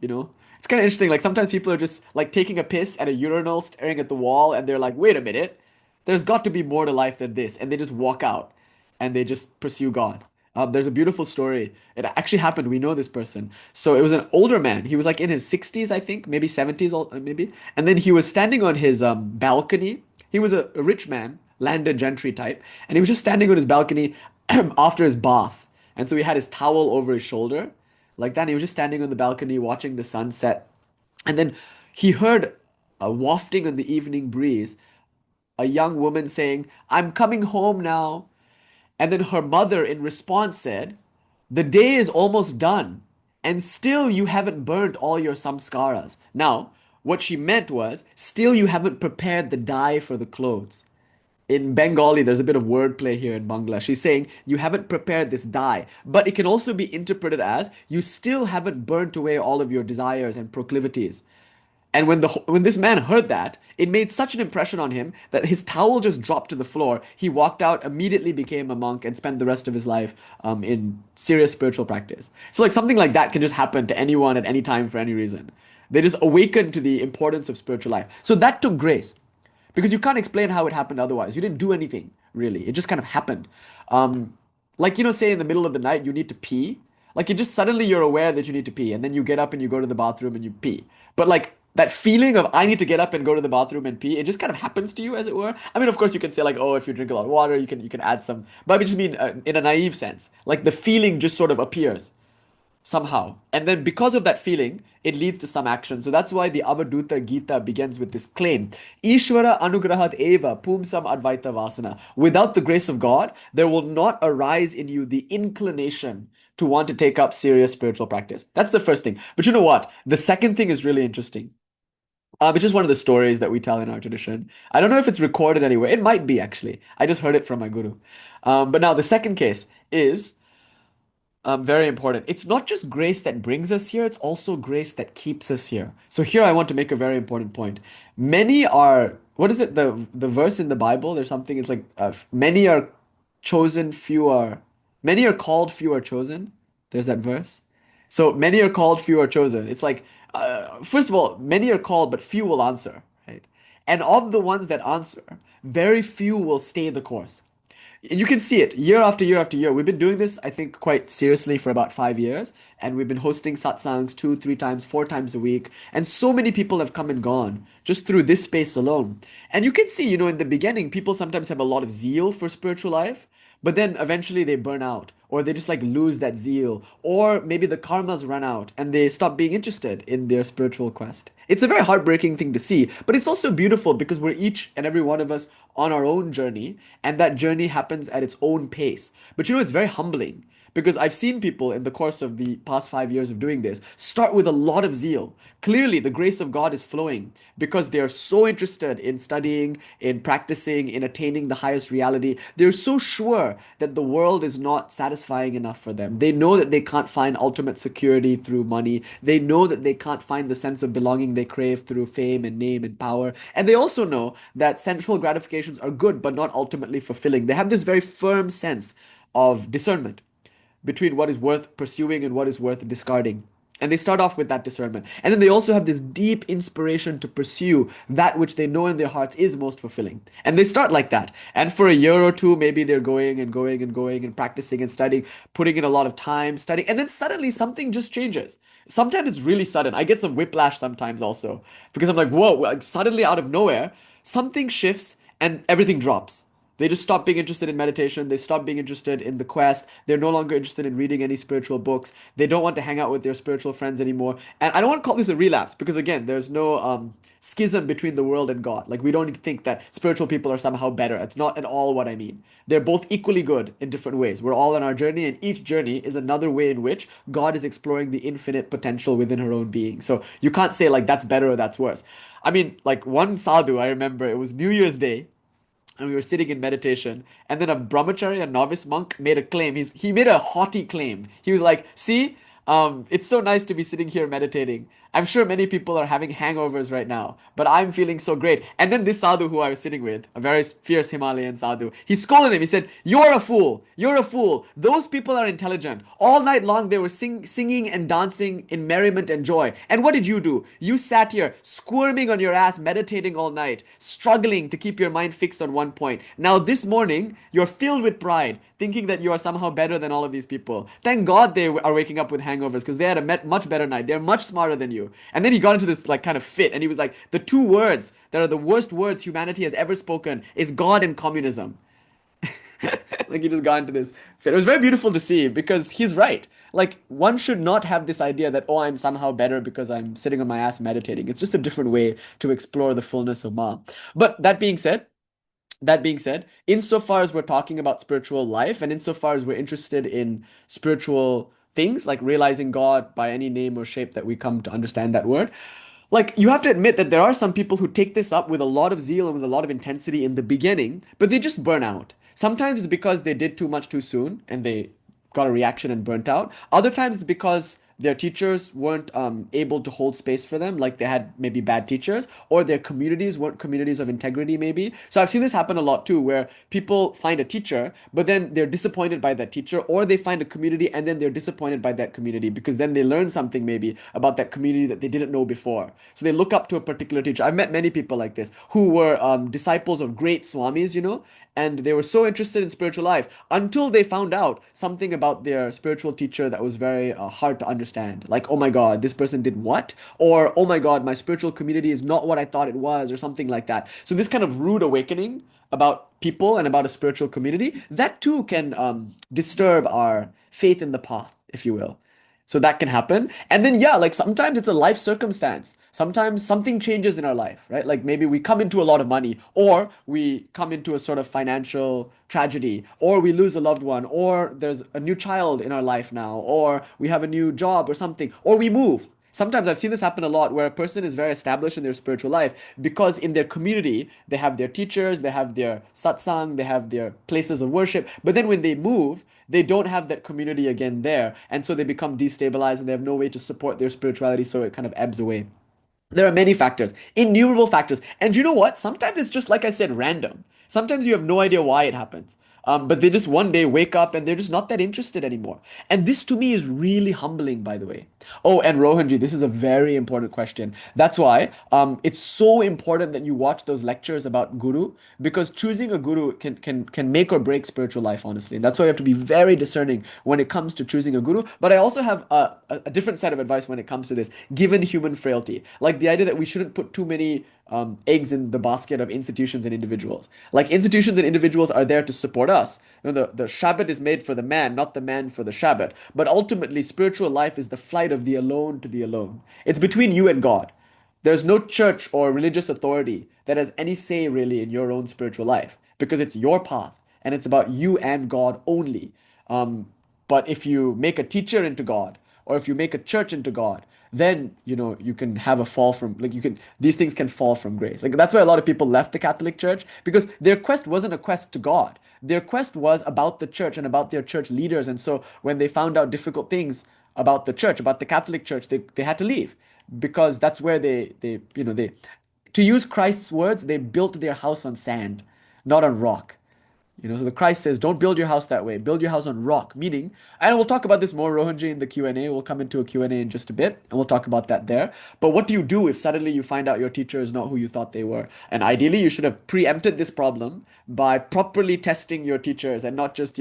Speaker 1: you know? It's kind of interesting. Like sometimes people are just like taking a piss at a urinal, staring at the wall, and they're like, wait a minute, there's got to be more to life than this. And they just walk out and they just pursue God. There's a beautiful story. It actually happened. We know this person. So it was an older man. He was like in his 60s, I think, maybe 70s, maybe. And then he was standing on his balcony. He was a rich man, landed gentry type. And he was just standing on his balcony after his bath. And so he had his towel over his shoulder like that. And he was just standing on the balcony watching the sunset. And then he heard wafting on the evening breeze a young woman saying, I'm coming home now. And then her mother, in response, said, "The day is almost done, and still you haven't burnt all your samskaras." Now, what she meant was, still you haven't prepared the dye for the clothes. In Bengali, there's a bit of wordplay here in Bangla. She's saying, you haven't prepared this dye. But it can also be interpreted as, you still haven't burnt away all of your desires and proclivities. And when this man heard that, it made such an impression on him that his towel just dropped to the floor. He walked out, immediately became a monk, and spent the rest of his life in serious spiritual practice. So, like something like that can just happen to anyone at any time for any reason. They just awaken to the importance of spiritual life. So that took grace, because you can't explain how it happened otherwise. You didn't do anything really. It just kind of happened. Like say in the middle of the night you need to pee. Like it just suddenly you're aware that you need to pee, and then you get up and you go to the bathroom and you pee. But like that feeling of I need to get up and go to the bathroom and pee, it just kind of happens to you, as it were. I mean, of course, you can say like, oh, if you drink a lot of water, you can add some. But I just mean in a naive sense, like the feeling just sort of appears somehow. And then because of that feeling, it leads to some action. So that's why the Avaduta Gita begins with this claim: Ishvara anugrahat eva pumsam advaita vasana. Without the grace of God, there will not arise in you the inclination to want to take up serious spiritual practice. That's the first thing. But you know what? The second thing is really interesting. It's just one of the stories that we tell in our tradition. I don't know if it's recorded anywhere. It might be actually. I just heard it from my guru. But now the second case is very important. It's not just grace that brings us here, it's also grace that keeps us here. So here I want to make a very important point. Many are, what is it, the verse in the Bible? There's something, it's like, many are chosen, few are, many are called, few are chosen. There's that verse. So many are called, few are chosen. It's like, first of all, many are called, but few will answer, right? And of the ones that answer, very few will stay the course. And you can see it year after year after year. We've been doing this, I think, quite seriously for about 5 years. And we've been hosting satsangs 2, 3 times, 4 times a week. And so many people have come and gone just through this space alone. And you can see, in the beginning, people sometimes have a lot of zeal for spiritual life. But then eventually they burn out, or they just like lose that zeal, or maybe the karmas run out and they stop being interested in their spiritual quest. It's a very heartbreaking thing to see, but it's also beautiful because we're each and every one of us on our own journey, and that journey happens at its own pace. But it's very humbling because I've seen people in the course of the past 5 years of doing this start with a lot of zeal. Clearly, the grace of God is flowing because they are so interested in studying, in practicing, in attaining the highest reality. They're so sure that the world is not satisfying enough for them. They know that they can't find ultimate security through money. They know that they can't find the sense of belonging they crave through fame and name and power. And they also know that sensual gratifications are good but not ultimately fulfilling. They have this very firm sense of discernment between what is worth pursuing and what is worth discarding. And they start off with that discernment. And then they also have this deep inspiration to pursue that which they know in their hearts is most fulfilling. And they start like that. And for a year or two, maybe they're going and going and going and practicing and studying, putting in a lot of time, studying. And then suddenly something just changes. Sometimes it's really sudden. I get some whiplash sometimes also because I'm like, whoa, like suddenly out of nowhere, something shifts and everything drops. They just stop being interested in meditation. They stop being interested in the quest. They're no longer interested in reading any spiritual books. They don't want to hang out with their spiritual friends anymore. And I don't want to call this a relapse because, again, there's no schism between the world and God. Like, we don't need to think that spiritual people are somehow better. It's not at all what I mean. They're both equally good in different ways. We're all on our journey, and each journey is another way in which God is exploring the infinite potential within her own being. So you can't say, like, that's better or that's worse. I mean, like, one sadhu, I remember, it was New Year's Day and we were sitting in meditation, and then a brahmachari, a novice monk, made a claim. He made a haughty claim. He was like, "See, it's so nice to be sitting here meditating. I'm sure many people are having hangovers right now, but I'm feeling so great." And then this sadhu who I was sitting with, a very fierce Himalayan sadhu, he scolded him. He said, "You're a fool. You're a fool. Those people are intelligent. All night long they were singing and dancing in merriment and joy. And what did you do? You sat here squirming on your ass, meditating all night, struggling to keep your mind fixed on one point. Now this morning, you're filled with pride, thinking that you are somehow better than all of these people. Thank God they are waking up with hangovers because they had a much better night. They're much smarter than you." And then he got into this like kind of fit, and he was like, "The two words that are the worst words humanity has ever spoken is God and communism." Like he just got into this fit. It was very beautiful to see because he's right. Like one should not have this idea that, oh, I'm somehow better because I'm sitting on my ass meditating. It's just a different way to explore the fullness of Ma. But that being said, That being said, insofar as we're talking about spiritual life and insofar as we're interested in spiritual things like realizing God by any name or shape that we come to understand that word, like you have to admit that there are some people who take this up with a lot of zeal and with a lot of intensity in the beginning, but they just burn out. Sometimes it's because they did too much too soon and they got a reaction and burnt out. Other times it's because their teachers weren't able to hold space for them, like they had maybe bad teachers, or their communities weren't communities of integrity, maybe. So I've seen this happen a lot too, where people find a teacher, but then they're disappointed by that teacher, or they find a community and then they're disappointed by that community because then they learn something maybe about that community that they didn't know before. So they look up to a particular teacher. I've met many people like this who were disciples of great swamis, and they were so interested in spiritual life until they found out something about their spiritual teacher that was very hard to understand. Like, oh my God, this person did what? Or, oh my God, my spiritual community is not what I thought it was, or something like that. So, this kind of rude awakening about people and about a spiritual community, that too can disturb our faith in the path, if you will. So that can happen. And then, yeah, like sometimes it's a life circumstance. Sometimes something changes in our life, right? Like maybe we come into a lot of money, or we come into a sort of financial tragedy, or we lose a loved one, or there's a new child in our life now, or we have a new job or something, or we move. Sometimes I've seen this happen a lot where a person is very established in their spiritual life because in their community, they have their teachers, they have their satsang, they have their places of worship. But then when they move, they don't have that community again there. And so they become destabilized and they have no way to support their spirituality. So it kind of ebbs away. There are many factors, innumerable factors. And you know what? Sometimes it's just, like I said, random. Sometimes you have no idea why it happens. But they just one day wake up and they're just not that interested anymore. And this to me is really humbling, by the way. Oh, and Rohanji, this is a very important question. That's why it's so important that you watch those lectures about guru, because choosing a guru can make or break spiritual life, honestly. And that's why you have to be very discerning when it comes to choosing a guru. But I also have a different set of advice when it comes to this, given human frailty. Like the idea that we shouldn't put too many eggs in the basket of institutions and individuals. Like institutions and individuals are there to support us. The Shabbat is made for the man, not the man for the Shabbat. But ultimately, spiritual life is the flight of the alone to the alone. It's between you and God. There's no church or religious authority that has any say really in your own spiritual life because it's your path and it's about you and God only. Um, but if you make a teacher into God, or if you make a church into God, then you can have a fall from, like, you can, these things can fall from grace. Like that's why a lot of people left the Catholic Church, because their quest wasn't a quest to God. Their quest was about the church and about their church leaders. And so when they found out difficult things about the church, about the Catholic Church, they had to leave, because that's where they to use Christ's words, they built their house on sand, not on rock. So the Christ says, don't build your house that way. Build your house on rock. Meaning, and we'll talk about this more, Rohanji, in the Q&A. We'll come into a Q&A in just a bit, and we'll talk about that there. But what do you do if suddenly you find out your teacher is not who you thought they were? And ideally, you should have preempted this problem by properly testing your teachers and not just,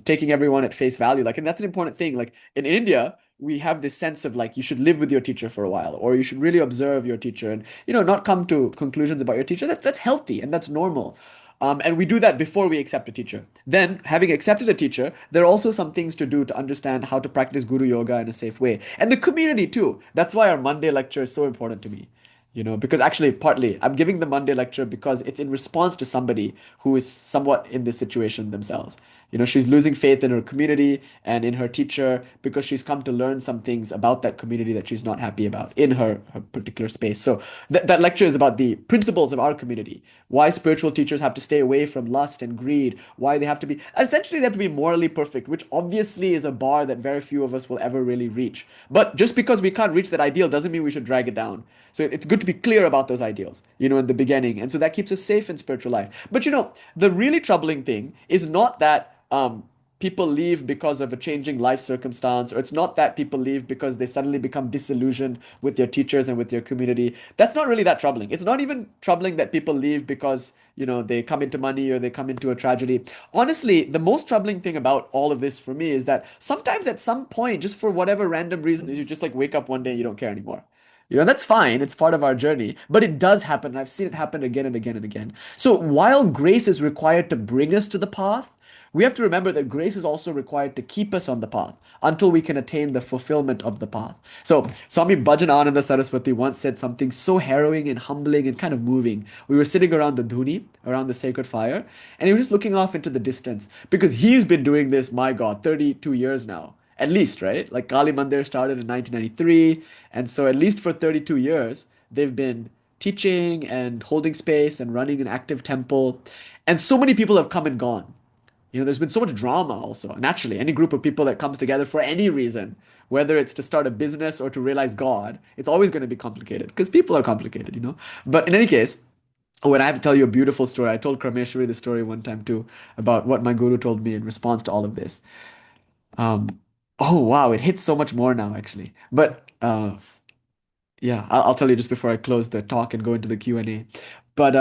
Speaker 1: taking everyone at face value. Like, and that's an important thing. Like in India, we have this sense of like you should live with your teacher for a while, or you should really observe your teacher and not come to conclusions about your teacher. That's healthy and that's normal. And we do that before we accept a teacher. Then, having accepted a teacher, there are also some things to do to understand how to practice Guru Yoga in a safe way. And the community too. That's why our Monday lecture is so important to me. Because actually, partly, I'm giving the Monday lecture because it's in response to somebody who is somewhat in this situation themselves. She's losing faith in her community and in her teacher because she's come to learn some things about that community that she's not happy about in her particular space. So that lecture is about the principles of our community, why spiritual teachers have to stay away from lust and greed, why they have to be, essentially, they have to be morally perfect, which obviously is a bar that very few of us will ever really reach. But just because we can't reach that ideal doesn't mean we should drag it down. So it's good to be clear about those ideals, in the beginning. And so that keeps us safe in spiritual life. But the really troubling thing is not that people leave because of a changing life circumstance, or it's not that people leave because they suddenly become disillusioned with their teachers and with their community. That's not really that troubling. It's not even troubling that people leave because, they come into money or they come into a tragedy. Honestly, the most troubling thing about all of this for me is that sometimes at some point, just for whatever random reason, is you just like wake up one day and you don't care anymore. That's fine. It's part of our journey, but it does happen. I've seen it happen again and again and again. So while grace is required to bring us to the path, we have to remember that grace is also required to keep us on the path until we can attain the fulfillment of the path. So, Swami Bhajanananda Saraswati once said something so harrowing and humbling and kind of moving. We were sitting around the dhuni, around the sacred fire, and he was just looking off into the distance because he's been doing this, my God, 32 years now. At least, right? Like Kali Mandir started in 1993, and so at least for 32 years, they've been teaching and holding space and running an active temple. And so many people have come and gone. There's been so much drama also. Naturally, any group of people that comes together for any reason, whether it's to start a business or to realize God, it's always going to be complicated because people are complicated. But in any case, when I have to tell you a beautiful story, I told Krameshwari the story one time too about what my guru told me in response to all of this. Um, oh wow, it hits so much more now actually. But yeah, I'll tell you just before I close the talk and go into the Q&A. But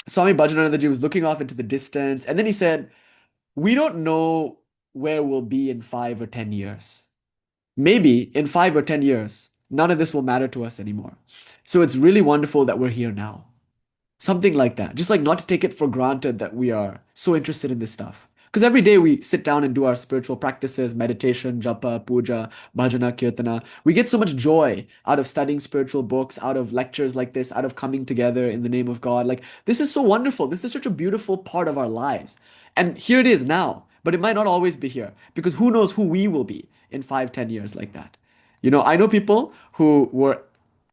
Speaker 1: Swami Bhajananandaji was looking off into the distance, and then he said, we don't know where we'll be in 5 or 10 years. Maybe in 5 or 10 years, none of this will matter to us anymore. So it's really wonderful that we're here now. Something like that. Just like not to take it for granted that we are so interested in this stuff. Because every day we sit down and do our spiritual practices, meditation, japa, puja, bhajana, kirtana. We get so much joy out of studying spiritual books, out of lectures like this, out of coming together in the name of God. Like, this is so wonderful. This is such a beautiful part of our lives. And here it is now, but it might not always be here because who knows who we will be in 5, 10 years like that. I know people who were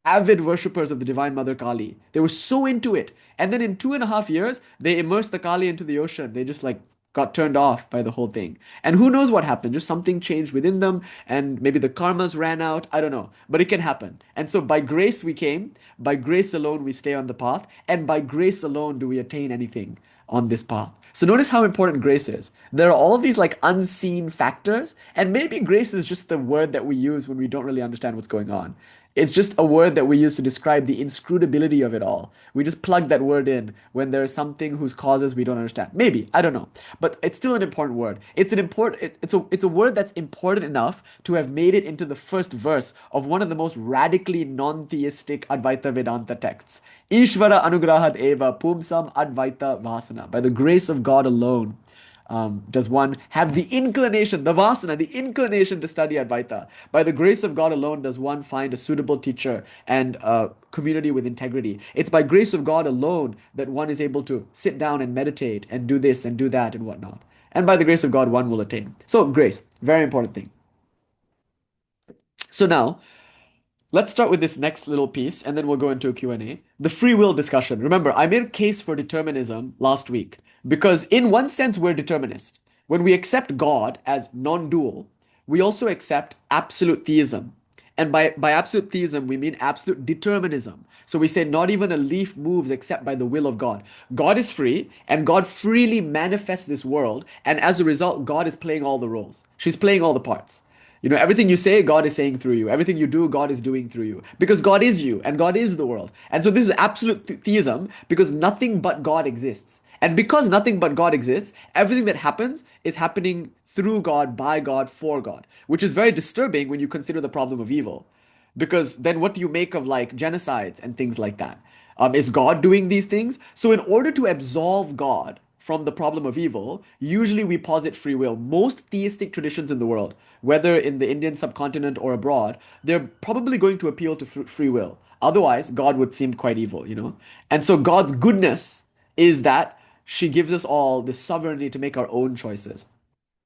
Speaker 1: avid worshippers of the Divine Mother Kali. They were so into it. And then in 2.5 years, they immersed the Kali into the ocean. They just like got turned off by the whole thing. And who knows what happened? Just something changed within them, and maybe the karmas ran out. I don't know. But it can happen. And so by grace we came, by grace alone we stay on the path, and by grace alone do we attain anything on this path. So notice how important grace is. There are all these like unseen factors, and maybe grace is just the word that we use when we don't really understand what's going on. It's just a word that we use to describe the inscrutability of it all. We just plug that word in when there's something whose causes we don't understand. Maybe, I don't know. But it's still an important word. It's a word that's important enough to have made it into the first verse of one of the most radically non-theistic Advaita Vedanta texts. Ishvara anugrahad eva pumsam advaita vasana. By the grace of God alone, does one have the inclination, the vasana, the inclination to study Advaita. By the grace of God alone does one find a suitable teacher and a community with integrity. It's by grace of God alone that one is able to sit down and meditate and do this and do that and whatnot. And by the grace of God, one will attain. So, grace, very important thing. So now, let's start with this next little piece, and then we'll go into a Q&A. The free will discussion. Remember, I made a case for determinism last week because in one sense, we're determinist. When we accept God as non-dual, we also accept absolute theism. And by absolute theism, we mean absolute determinism. So we say not even a leaf moves except by the will of God. God is free, and God freely manifests this world, and as a result, God is playing all the roles. She's playing all the parts. Everything you say, God is saying through you. Everything you do, God is doing through you. Because God is you and God is the world. And so this is absolute theism because nothing but God exists. And because nothing but God exists, everything that happens is happening through God, by God, for God, which is very disturbing when you consider the problem of evil. Because then what do you make of like genocides and things like that? Is God doing these things? So, in order to absolve God from the problem of evil, usually we posit free will. Most theistic traditions in the world, whether in the Indian subcontinent or abroad, they're probably going to appeal to free will. Otherwise, God would seem quite evil. And so, God's goodness is that she gives us all the sovereignty to make our own choices.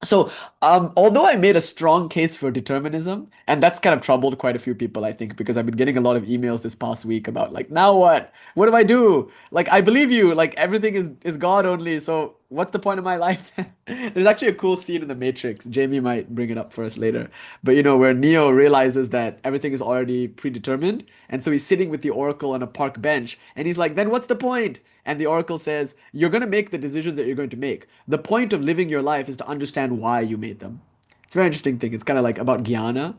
Speaker 1: So, although I made a strong case for determinism, and that's kind of troubled quite a few people, I think, because I've been getting a lot of emails this past week about like, now what? What do I do? Like, I believe you, like everything is God only, so what's the point of my life? There's actually a cool scene in The Matrix. Jamie might bring it up for us later. But where Neo realizes that everything is already predetermined, and so he's sitting with the Oracle on a park bench, and he's like, then what's the point? And the Oracle says, you're going to make the decisions that you're going to make. The point of living your life is to understand why you made them. It's a very interesting thing. It's kind of like about jnana.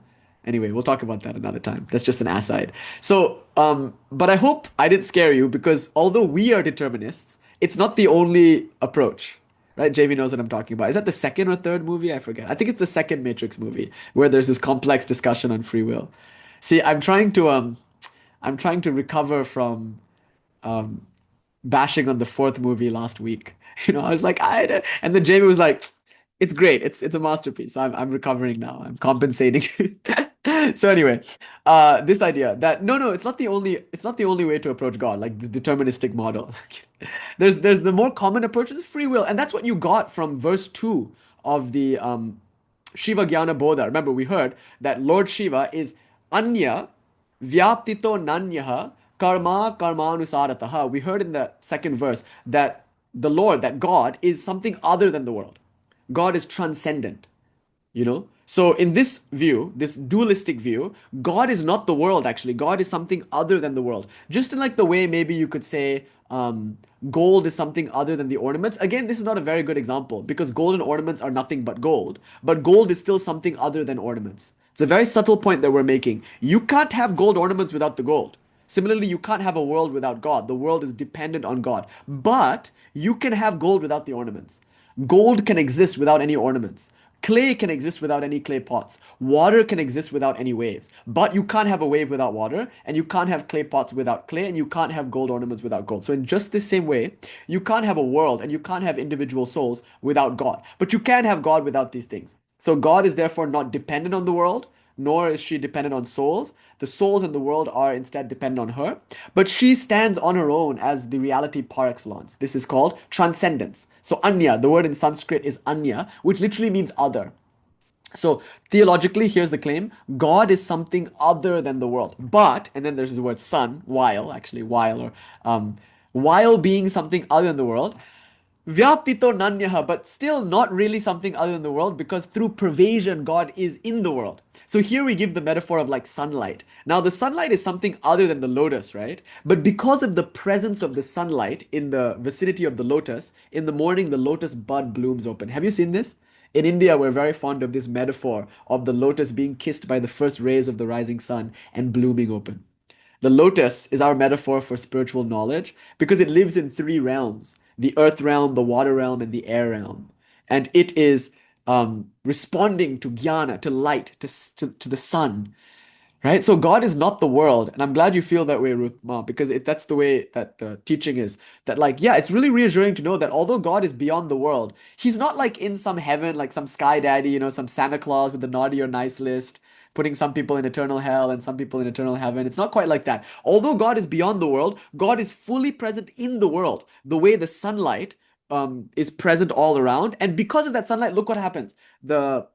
Speaker 1: Anyway, we'll talk about that another time. That's just an aside. So, but I hope I didn't scare you because although we are determinists, it's not the only approach. Right? Jamie knows what I'm talking about. Is that the second or third movie? I forget. I think it's the second Matrix movie where there's this complex discussion on free will. See, I'm trying to recover from bashing on the fourth movie last week. I was like, and then Jamie was like, it's great. It's a masterpiece. I'm recovering now. I'm compensating. So anyway, this idea that no, it's not the only way to approach God, like the deterministic model. There's the more common approach is free will, and that's what you got from verse 2 of the Shiva Jnana Bodha. Remember, we heard that Lord Shiva is Anya Vyaptito Nanyaha Karma Karmanusarataha. We heard in the second verse that the Lord, that God, is something other than the world. God is transcendent. So in this view, this dualistic view, God is not the world actually. God is something other than the world. Just in like the way maybe you could say gold is something other than the ornaments. Again, this is not a very good example because gold and ornaments are nothing but gold is still something other than ornaments. It's a very subtle point that we're making. You can't have gold ornaments without the gold. Similarly, you can't have a world without God. The world is dependent on God. But you can have gold without the ornaments. Gold can exist without any ornaments. Clay can exist without any clay pots. Water can exist without any waves. But you can't have a wave without water, and you can't have clay pots without clay, and you can't have gold ornaments without gold. So, in just the same way, you can't have a world and you can't have individual souls without God. But you can have God without these things. So, God is therefore not dependent on the world, nor is she dependent on souls. The souls in the world are instead dependent on her. But she stands on her own as the reality par excellence. This is called transcendence. So, Anya, the word in Sanskrit is Anya, which literally means other. So, theologically, here's the claim God is something other than the world. But, and then there's the word son, while being something other than the world, Vyaptito nanyaha, but still not really something other than the world because through pervasion, God is in the world. So here we give the metaphor of like sunlight. Now, the sunlight is something other than the lotus, right? But because of the presence of the sunlight in the vicinity of the lotus, in the morning, the lotus bud blooms open. Have you seen this? In India, we're very fond of this metaphor of the lotus being kissed by the first rays of the rising sun and blooming open. The lotus is our metaphor for spiritual knowledge because it lives in three realms: the earth realm, the water realm, and the air realm. And it is responding to jnana, to light, to the sun. Right? So God is not the world. And I'm glad you feel that way, Ruth Ma, because that's the way that the teaching is. That, like, yeah, it's really reassuring to know that although God is beyond the world, He's not like in some heaven, like some sky daddy, some Santa Claus with the naughty or nice list, putting some people in eternal hell and some people in eternal heaven. It's not quite like that. Although God is beyond the world, God is fully present in the world, the way the sunlight is present all around. And because of that sunlight, look what happens. The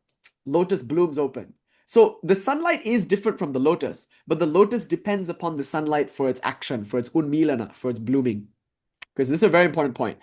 Speaker 1: lotus blooms open. So the sunlight is different from the lotus, but the lotus depends upon the sunlight for its action, for its unmilana, for its blooming. Because this is a very important point.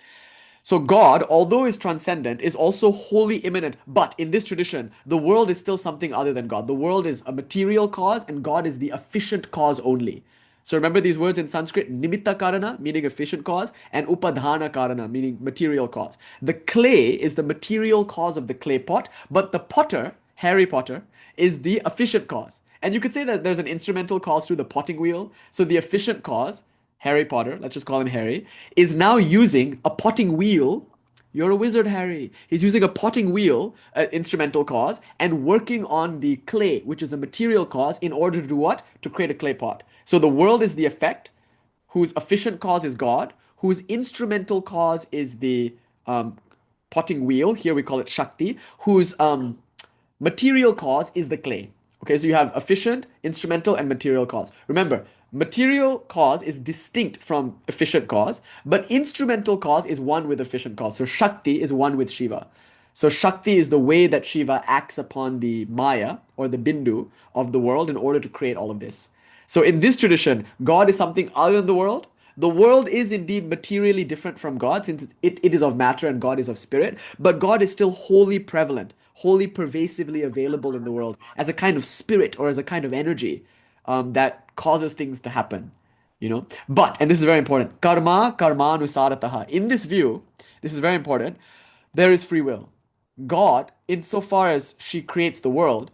Speaker 1: So God, although is transcendent, is also wholly immanent. But in this tradition, the world is still something other than God. The world is a material cause, and God is the efficient cause only. So remember these words in Sanskrit: nimitta karana, meaning efficient cause, and upadhana karana, meaning material cause. The clay is the material cause of the clay pot, but the potter, Harry Potter, is the efficient cause. And you could say that there's an instrumental cause through the potting wheel. So the efficient cause, Harry Potter, let's just call him Harry, is now using a potting wheel. You're a wizard, Harry. He's using a potting wheel, instrumental cause, and working on the clay, which is a material cause, in order to do what? To create a clay pot. So the world is the effect, whose efficient cause is God, whose instrumental cause is the potting wheel. Here we call it Shakti, whose material cause is the clay. Okay, so you have efficient, instrumental, and material cause. Remember, material cause is distinct from efficient cause, but instrumental cause is one with efficient cause. So Shakti is one with Shiva. So Shakti is the way that Shiva acts upon the Maya or the Bindu of the world in order to create all of this. So in this tradition, God is something other than the world. The world is indeed materially different from God since it is of matter and God is of spirit, but God is still wholly prevalent, wholly pervasively available in the world as a kind of spirit or as a kind of energy that causes things to happen. But, and this is very important, karma anusarataha. In this view, this is very important, there is free will. God, insofar as she creates the world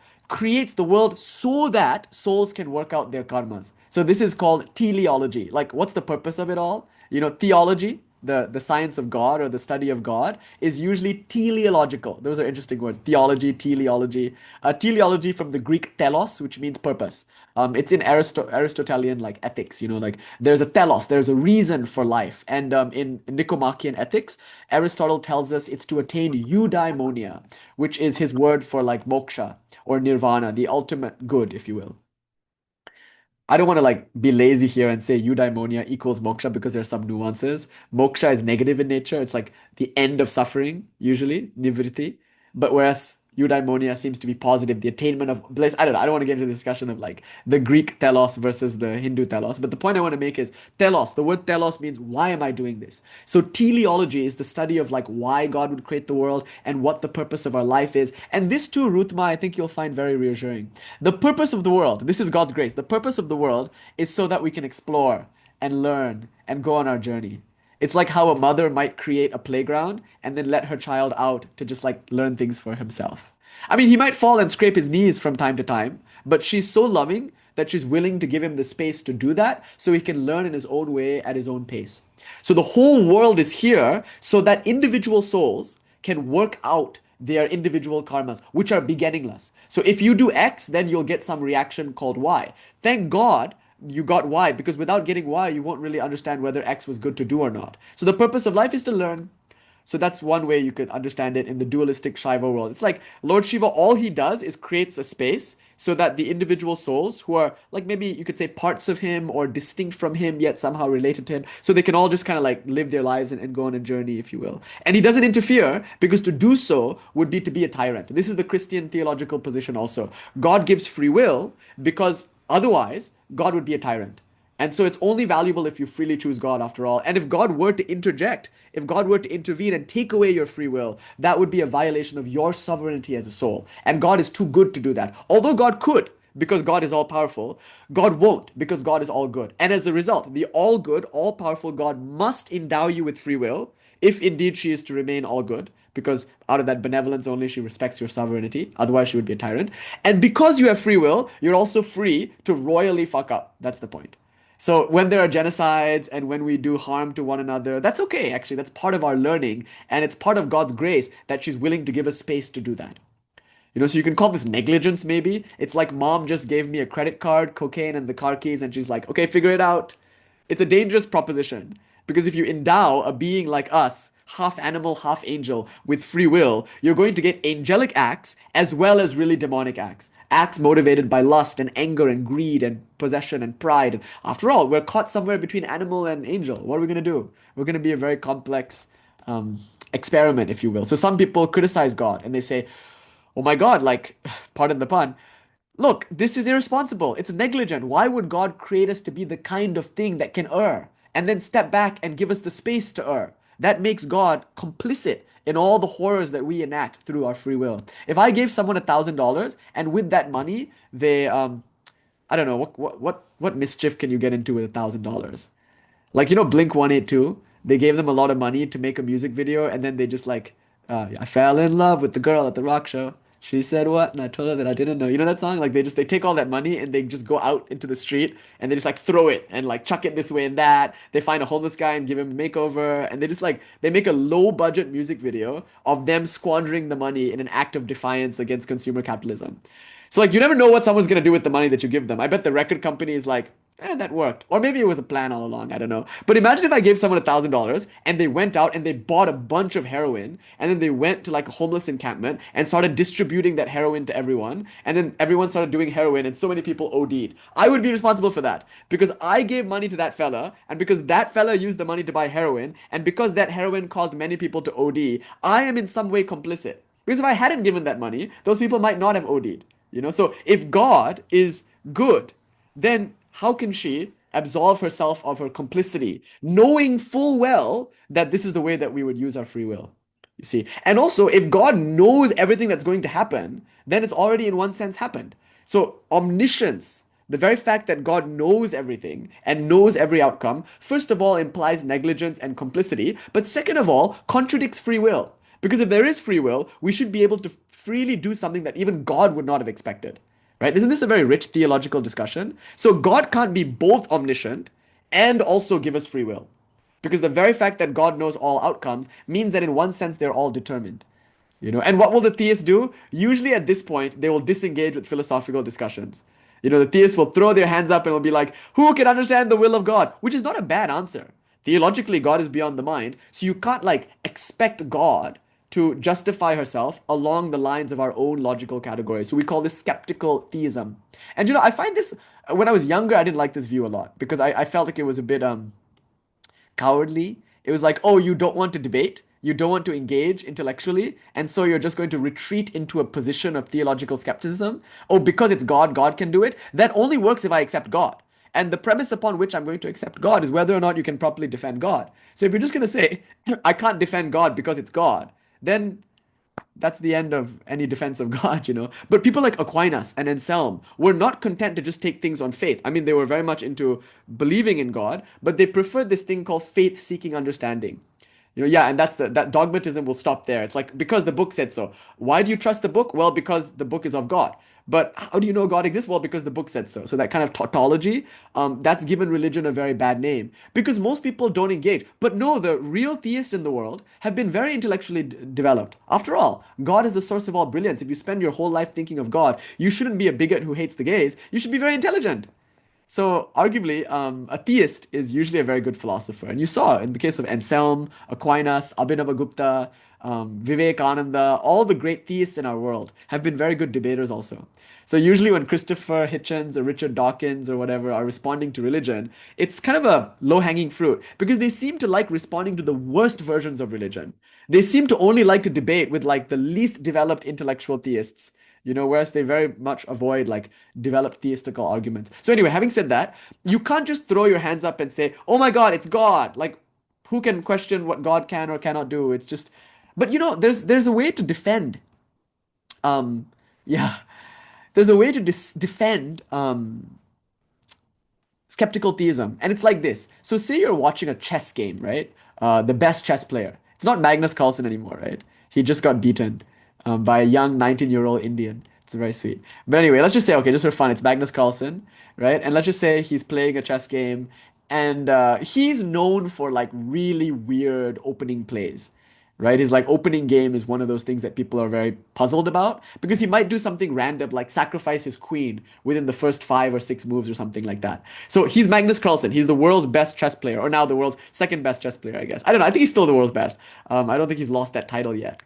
Speaker 1: so that souls can work out their karmas. So this is called teleology. Like, what's the purpose of it all? Theology, the science of God or the study of God, is usually teleological. Those are interesting words. Theology, teleology. Teleology from the Greek telos, which means purpose. It's in Aristotelian like ethics, like there's a telos, there's a reason for life. And in Nicomachean Ethics, Aristotle tells us it's to attain eudaimonia, which is his word for like moksha or nirvana, the ultimate good, if you will. I don't want to like be lazy here and say eudaimonia equals moksha because there's some nuances. Moksha is negative in nature. It's like the end of suffering, usually, nivritti. But whereas eudaimonia seems to be positive, the attainment of bliss. I don't know. I don't want to get into the discussion of like the Greek telos versus the Hindu telos. But the point I want to make is telos. The word telos means why am I doing this? So teleology is the study of like why God would create the world and what the purpose of our life is. And this too, Ruthma, I think you'll find very reassuring. The purpose of the world, this is God's grace. The purpose of the world is so that we can explore and learn and go on our journey. It's like how a mother might create a playground and then let her child out to just like learn things for himself. I mean, he might fall and scrape his knees from time to time, but she's so loving that she's willing to give him the space to do that so he can learn in his own way at his own pace. So the whole world is here so that individual souls can work out their individual karmas, which are beginningless. So if you do X, then you'll get some reaction called Y. Thank God you got Y, because without getting Y, you won't really understand whether X was good to do or not. So the purpose of life is to learn. So that's one way you could understand it in the dualistic Shiva world. It's like Lord Shiva, all he does is creates a space so that the individual souls who are like maybe you could say parts of him or distinct from him yet somehow related to him, so they can all just kind of like live their lives and go on a journey, if you will. And he doesn't interfere because to do so would be to be a tyrant. This is the Christian theological position also. God gives free will because otherwise God would be a tyrant. And so it's only valuable if you freely choose God after all. And if God were to interject, if God were to intervene and take away your free will, that would be a violation of your sovereignty as a soul. And God is too good to do that. Although God could, because God is all powerful, God won't, because God is all good. And as a result, the all good, all powerful God must endow you with free will, if indeed she is to remain all good, because out of that benevolence only she respects your sovereignty. Otherwise, she would be a tyrant. And because you have free will, you're also free to royally fuck up. That's the point. So when there are genocides and when we do harm to one another, that's okay, actually. That's part of our learning. And it's part of God's grace that she's willing to give us space to do that. So you can call this negligence maybe. It's like mom just gave me a credit card, cocaine, and the car keys, and she's like, okay, figure it out. It's a dangerous proposition. Because if you endow a being like us, half animal, half angel, with free will, you're going to get angelic acts as well as really demonic acts. Acts motivated by lust and anger and greed and possession and pride. And after all, we're caught somewhere between animal and angel. What are we going to do? We're going to be a very complex experiment, if you will. So some people criticize God and they say, oh my God, like, pardon the pun, look, this is irresponsible. It's negligent. Why would God create us to be the kind of thing that can err and then step back and give us the space to err? That makes God complicit in all the horrors that we enact through our free will. If I gave someone $1,000 and with that money, they, I don't know, what mischief can you get into with $1,000? Like, Blink 182, they gave them a lot of money to make a music video, and then they just like, I fell in love with the girl at the rock show. She said what? And I told her that I didn't know. You know that song? Like they take all that money and they just go out into the street and they just like throw it and like chuck it this way and that. They find a homeless guy and give him a makeover, and they just like they make a low budget music video of them squandering the money in an act of defiance against consumer capitalism. So like you never know what someone's gonna do with the money that you give them. I bet the record company is like, that worked. Or maybe it was a plan all along. I don't know. But imagine if I gave someone $1,000 and they went out and they bought a bunch of heroin and then they went to like a homeless encampment and started distributing that heroin to everyone. And then everyone started doing heroin and so many people OD'd. I would be responsible for that because I gave money to that fella, and because that fella used the money to buy heroin, and because that heroin caused many people to OD, I am in some way complicit. Because if I hadn't given that money, those people might not have OD'd. So if God is good, then how can she absolve herself of her complicity, knowing full well that this is the way that we would use our free will? You see? And also, if God knows everything that's going to happen, then it's already in one sense happened. So omniscience, the very fact that God knows everything and knows every outcome, first of all, implies negligence and complicity, but second of all, contradicts free will. Because if there is free will, we should be able to freely do something that even God would not have expected. Right? Isn't this a very rich theological discussion? So God can't be both omniscient and also give us free will. Because the very fact that God knows all outcomes means that in one sense they're all determined. And what will the theist do? Usually at this point, they will disengage with philosophical discussions. The theists will throw their hands up and will be like, who can understand the will of God? Which is not a bad answer. Theologically, God is beyond the mind, so you can't like expect God to justify herself along the lines of our own logical categories. So we call this skeptical theism. And I find this when I was younger, I didn't like this view a lot because I felt like it was a bit cowardly. It was like, oh, you don't want to debate, you don't want to engage intellectually, and so you're just going to retreat into a position of theological skepticism. Oh, because it's God, God can do it. That only works if I accept God. And the premise upon which I'm going to accept God is whether or not you can properly defend God. So if you're just going to say, I can't defend God because it's God, then that's the end of any defense of God. But people like Aquinas and Anselm were not content to just take things on faith. I mean, they were very much into believing in God, but they preferred this thing called faith-seeking understanding. Yeah, and that dogmatism will stop there. It's like, because the book said so. Why do you trust the book? Well, because the book is of God. But how do you know God exists? Well, because the book said so. So that kind of tautology, that's given religion a very bad name because most people don't engage. But no, the real theists in the world have been very intellectually developed. After all, God is the source of all brilliance. If you spend your whole life thinking of God, you shouldn't be a bigot who hates the gays. You should be very intelligent. So arguably, a theist is usually a very good philosopher. And you saw in the case of Anselm, Aquinas, Abhinavagupta, Vivekananda, all the great theists in our world have been very good debaters also. So usually when Christopher Hitchens or Richard Dawkins or whatever are responding to religion, it's kind of a low-hanging fruit because they seem to like responding to the worst versions of religion. They seem to only like to debate with like the least developed intellectual theists. Whereas they very much avoid like developed theistical arguments. So anyway, having said that, you can't just throw your hands up and say, oh my God, it's God. Like, who can question what God can or cannot do? It's just, but there's a way to defend. Um, yeah, there's a way to defend skeptical theism, and it's like this. So say you're watching a chess game, right? The best chess player. It's not Magnus Carlsen anymore, right? He just got beaten by a young 19-year-old Indian. It's very sweet. But anyway, let's just say, okay, just for fun, it's Magnus Carlsen, right? And let's just say he's playing a chess game, and he's known for like really weird opening plays, right? His like opening game is one of those things that people are very puzzled about because he might do something random like sacrifice his queen within the first 5 or 6 moves or something like that. So he's Magnus Carlsen. He's the world's best chess player, or now the world's second best chess player, I guess. I don't know. I think he's still the world's best. I don't think he's lost that title yet.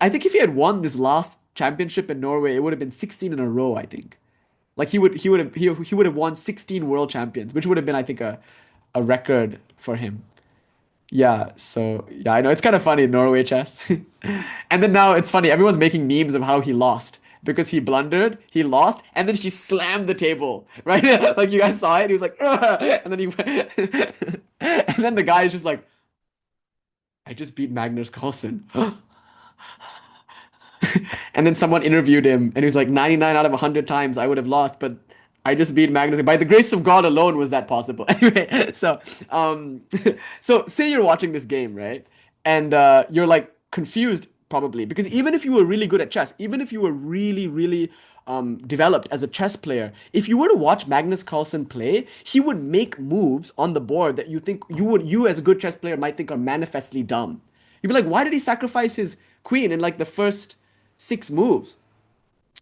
Speaker 1: I think if he had won this last championship in Norway, it would have been 16 in a row, I think. Like he would have won 16 world champions, which would have been, I think, a record for him. Yeah, so yeah, I know it's kind of funny, Norway chess. And then now it's funny, everyone's making memes of how he lost because he blundered, he lost, and then he slammed the table, right? Like you guys saw it, he was like, "Ugh," and then he and then the guy is just like, I just beat Magnus Carlsen. And then someone interviewed him, and he was like, 99 out of 100 times I would have lost, but I just beat Magnus. By the grace of God alone was that possible. Anyway, so say you're watching this game, right? And you're like confused probably because even if you were really good at chess, even if you were really, really developed as a chess player, if you were to watch Magnus Carlsen play, he would make moves on the board that you as a good chess player might think are manifestly dumb. You'd be like, why did he sacrifice his queen in like the first 6 moves?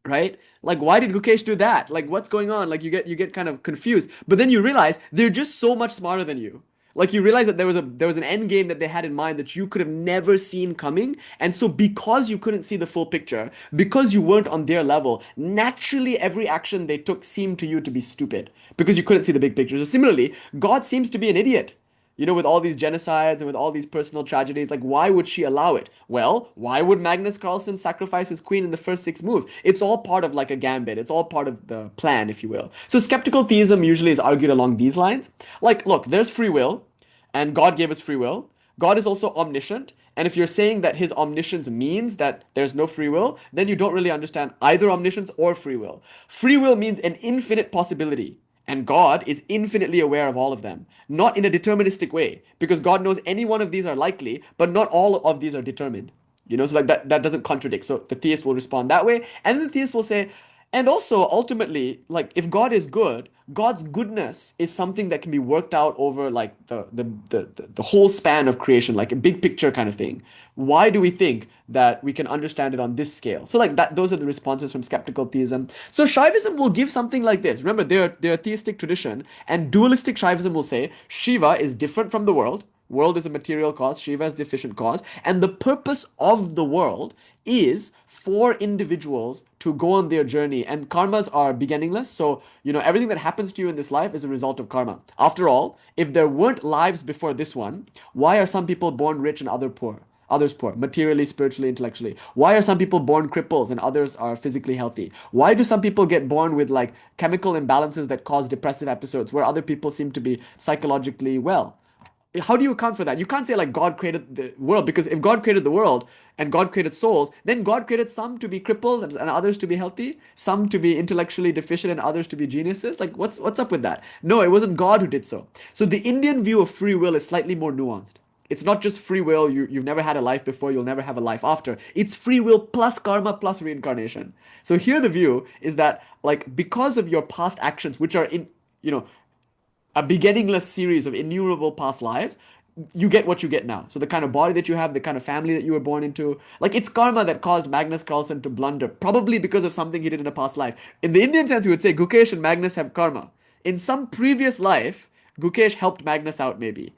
Speaker 1: Right? Like, why did Gukesh do that? Like, what's going on? Like, you get kind of confused. But then you realize they're just so much smarter than you. Like, you realize that there was an end game that they had in mind that you could have never seen coming. And so because you couldn't see the full picture, because you weren't on their level, naturally every action they took seemed to you to be stupid because you couldn't see the big picture. So similarly, God seems to be an idiot. With all these genocides and with all these personal tragedies, like, why would she allow it? Well, why would Magnus Carlsen sacrifice his queen in the first 6 moves? It's all part of like a gambit. It's all part of the plan, if you will. So skeptical theism usually is argued along these lines. Like, look, there's free will, and God gave us free will. God is also omniscient. And if you're saying that his omniscience means that there's no free will, then you don't really understand either omniscience or free will. Free will means an infinite possibility. And God is infinitely aware of all of them, not in a deterministic way, because God knows any one of these are likely, but not all of these are determined. So like that doesn't contradict. So the theist will respond that way, and the theist will say, And also, ultimately, like if God is good, God's goodness is something that can be worked out over like the whole span of creation, like a big picture kind of thing. Why do we think that we can understand it on this scale? So like that, those are the responses from skeptical theism. So Shaivism will give something like this. Remember, they're a theistic tradition, and dualistic Shaivism will say Shiva is different from the world. World is a material cause, Shiva is the efficient cause, and the purpose of the world is for individuals to go on their journey. And karmas are beginningless, so everything that happens to you in this life is a result of karma. After all, if there weren't lives before this one, why are some people born rich and others poor, materially, spiritually, intellectually? Why are some people born cripples and others are physically healthy? Why do some people get born with like chemical imbalances that cause depressive episodes where other people seem to be psychologically well? How do you account for that? You can't say like God created the world, because if God created the world and God created souls, then God created some to be crippled and others to be healthy, some to be intellectually deficient and others to be geniuses. Like what's up with that? No, it wasn't God who did so. So the Indian view of free will is slightly more nuanced. It's not just free will, you've never had a life before, you'll never have a life after. It's free will plus karma plus reincarnation. So here the view is that like because of your past actions, which are in you know a beginningless series of innumerable past lives, you get what you get now. So the kind of body that you have, the kind of family that you were born into, like it's karma that caused Magnus Carlsen to blunder, probably because of something he did in a past life. In the Indian sense, we would say Gukesh and Magnus have karma. In some previous life, Gukesh helped Magnus out, maybe.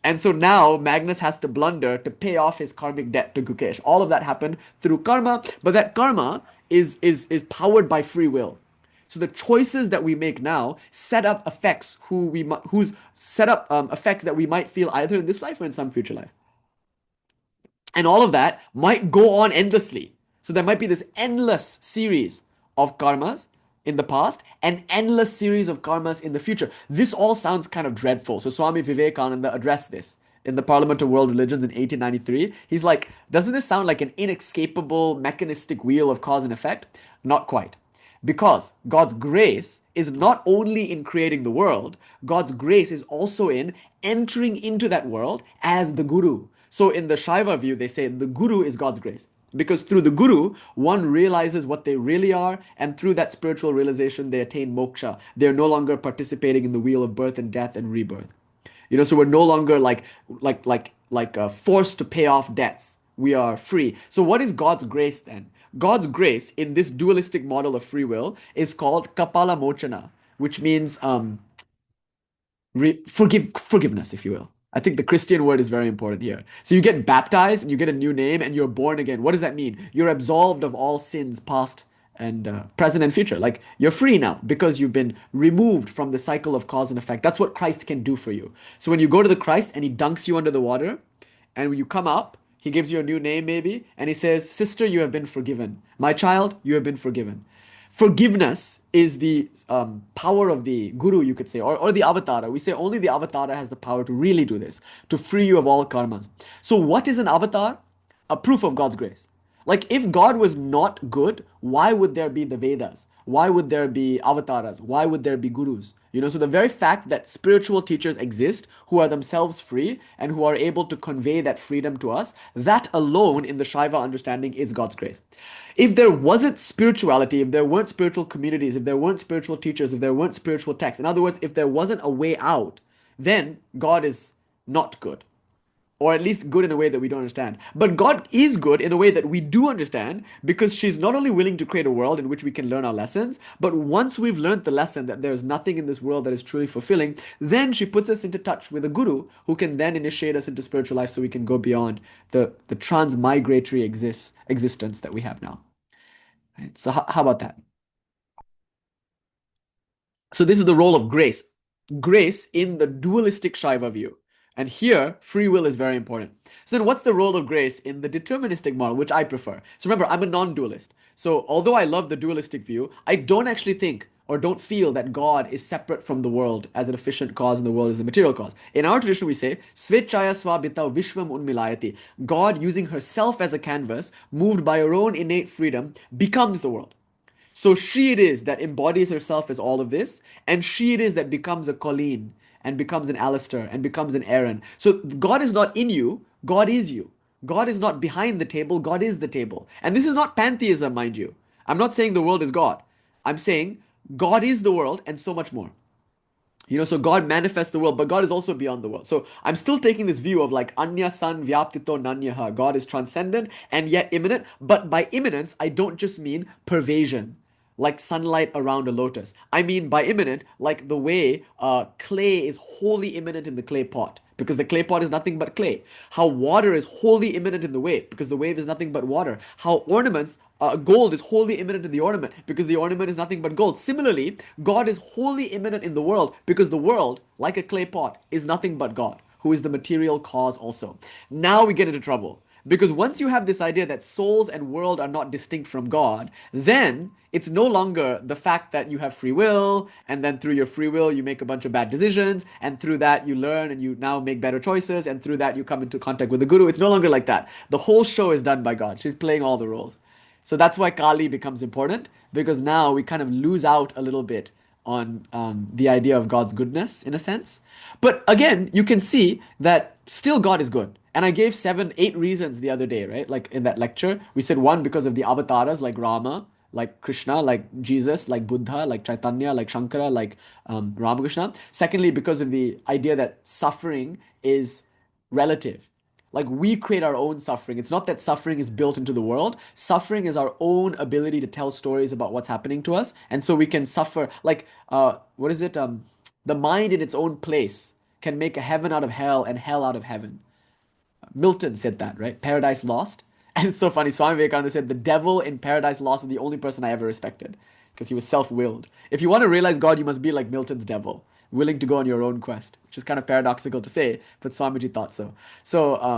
Speaker 1: And so now Magnus has to blunder to pay off his karmic debt to Gukesh. All of that happened through karma, but that karma is powered by free will. So the choices that we make now set up effects whose set up effects that we might feel either in this life or in some future life. And all of that might go on endlessly. So there might be this endless series of karmas in the past and endless series of karmas in the future. This all sounds kind of dreadful. So Swami Vivekananda addressed this in the Parliament of World Religions in 1893. He's like, doesn't this sound like an inescapable mechanistic wheel of cause and effect? Not quite. Because God's grace is not only in creating the world, God's grace is also in entering into that world as the Guru. So in the Shaiva view, they say the Guru is God's grace. Because through the Guru, one realizes what they really are, and through that spiritual realization, they attain moksha. They're no longer participating in the wheel of birth and death and rebirth. So we're no longer forced to pay off debts. We are free. So what is God's grace then? God's grace in this dualistic model of free will is called kapala mochana, which means forgiveness, if you will. I think the Christian word is very important here. So you get baptized and you get a new name and you're born again. What does that mean? You're absolved of all sins, past and present and future. Like you're free now because you've been removed from the cycle of cause and effect. That's what Christ can do for you. So when you go to the Christ and he dunks you under the water, and when you come up, he gives you a new name maybe, and he says, "Sister, you have been forgiven. My child, you have been forgiven." Forgiveness is the power of the Guru, you could say, or the Avatara. We say only the Avatara has the power to really do this, to free you of all karmas. So what is an Avatar? A proof of God's grace. Like if God was not good, why would there be the Vedas? Why would there be avatars? Why would there be gurus? So the very fact that spiritual teachers exist who are themselves free and who are able to convey that freedom to us, that alone in the Shaiva understanding is God's grace. If there wasn't spirituality, if there weren't spiritual communities, if there weren't spiritual teachers, if there weren't spiritual texts, in other words, if there wasn't a way out, then God is not good. Or at least good in a way that we don't understand. But God is good in a way that we do understand, because she's not only willing to create a world in which we can learn our lessons, but once we've learned the lesson that there's nothing in this world that is truly fulfilling, then she puts us into touch with a guru who can then initiate us into spiritual life so we can go beyond the transmigratory existence that we have now. Right? So how about that? So this is the role of grace. Grace in the dualistic Shaiva view. And here, free will is very important. So then what's the role of grace in the deterministic model, which I prefer? So remember, I'm a non-dualist. So although I love the dualistic view, I don't actually think or don't feel that God is separate from the world as an efficient cause and the world is the material cause. In our tradition, we say, Svechaya svabhita vishvam unmilayati. God, using herself as a canvas, moved by her own innate freedom, becomes the world. So she it is that embodies herself as all of this, and she it is that becomes a Colleen, and becomes an Alistair, and becomes an Aaron. So God is not in you, God is you. God is not behind the table, God is the table. And this is not pantheism, mind you. I'm not saying the world is God. I'm saying God is the world and so much more. So God manifests the world, but God is also beyond the world. So I'm still taking this view of like Anya San Vyaptito Nanyaha. God is transcendent and yet immanent. But by immanence, I don't just mean pervasion, like sunlight around a lotus. I mean by immanent, like the way clay is wholly immanent in the clay pot, because the clay pot is nothing but clay. How water is wholly immanent in the wave, because the wave is nothing but water. How gold is wholly immanent in the ornament, because the ornament is nothing but gold. Similarly, God is wholly immanent in the world, because the world, like a clay pot, is nothing but God, who is the material cause also. Now we get into trouble. Because once you have this idea that souls and world are not distinct from God, then it's no longer the fact that you have free will, and then through your free will you make a bunch of bad decisions, and through that you learn and you now make better choices, and through that you come into contact with the Guru. It's no longer like that. The whole show is done by God. She's playing all the roles. So that's why Kali becomes important, because now we kind of lose out a little bit on the idea of God's goodness in a sense. But again, you can see that still God is good. And I gave 7, 8 reasons the other day, right? Like in that lecture, we said one, because of the avatars like Rama, like Krishna, like Jesus, like Buddha, like Chaitanya, like Shankara, like Ramakrishna. Secondly, because of the idea that suffering is relative. Like we create our own suffering. It's not that suffering is built into the world. Suffering is our own ability to tell stories about what's happening to us. And so we can suffer. Like, what is it? The mind in its own place can make a heaven out of hell and hell out of heaven. Milton said that, right? Paradise Lost. And it's so funny. Swami Vivekananda said, the devil in Paradise Lost is the only person I ever respected, because he was self-willed. If you want to realize God, you must be like Milton's devil, willing to go on your own quest, which is kind of paradoxical to say, but Swamiji thought so.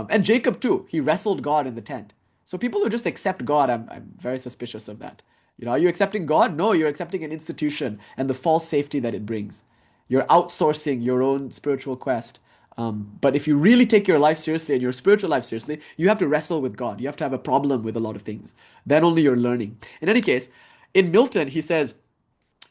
Speaker 1: And Jacob too, he wrestled God in the tent. So people who just accept God, I'm very suspicious of that. Are you accepting God? No, you're accepting an institution and the false safety that it brings. You're outsourcing your own spiritual quest. But if you really take your life seriously and your spiritual life seriously, you have to wrestle with God. You have to have a problem with a lot of things. Then only you're learning. In any case, in Milton, he says,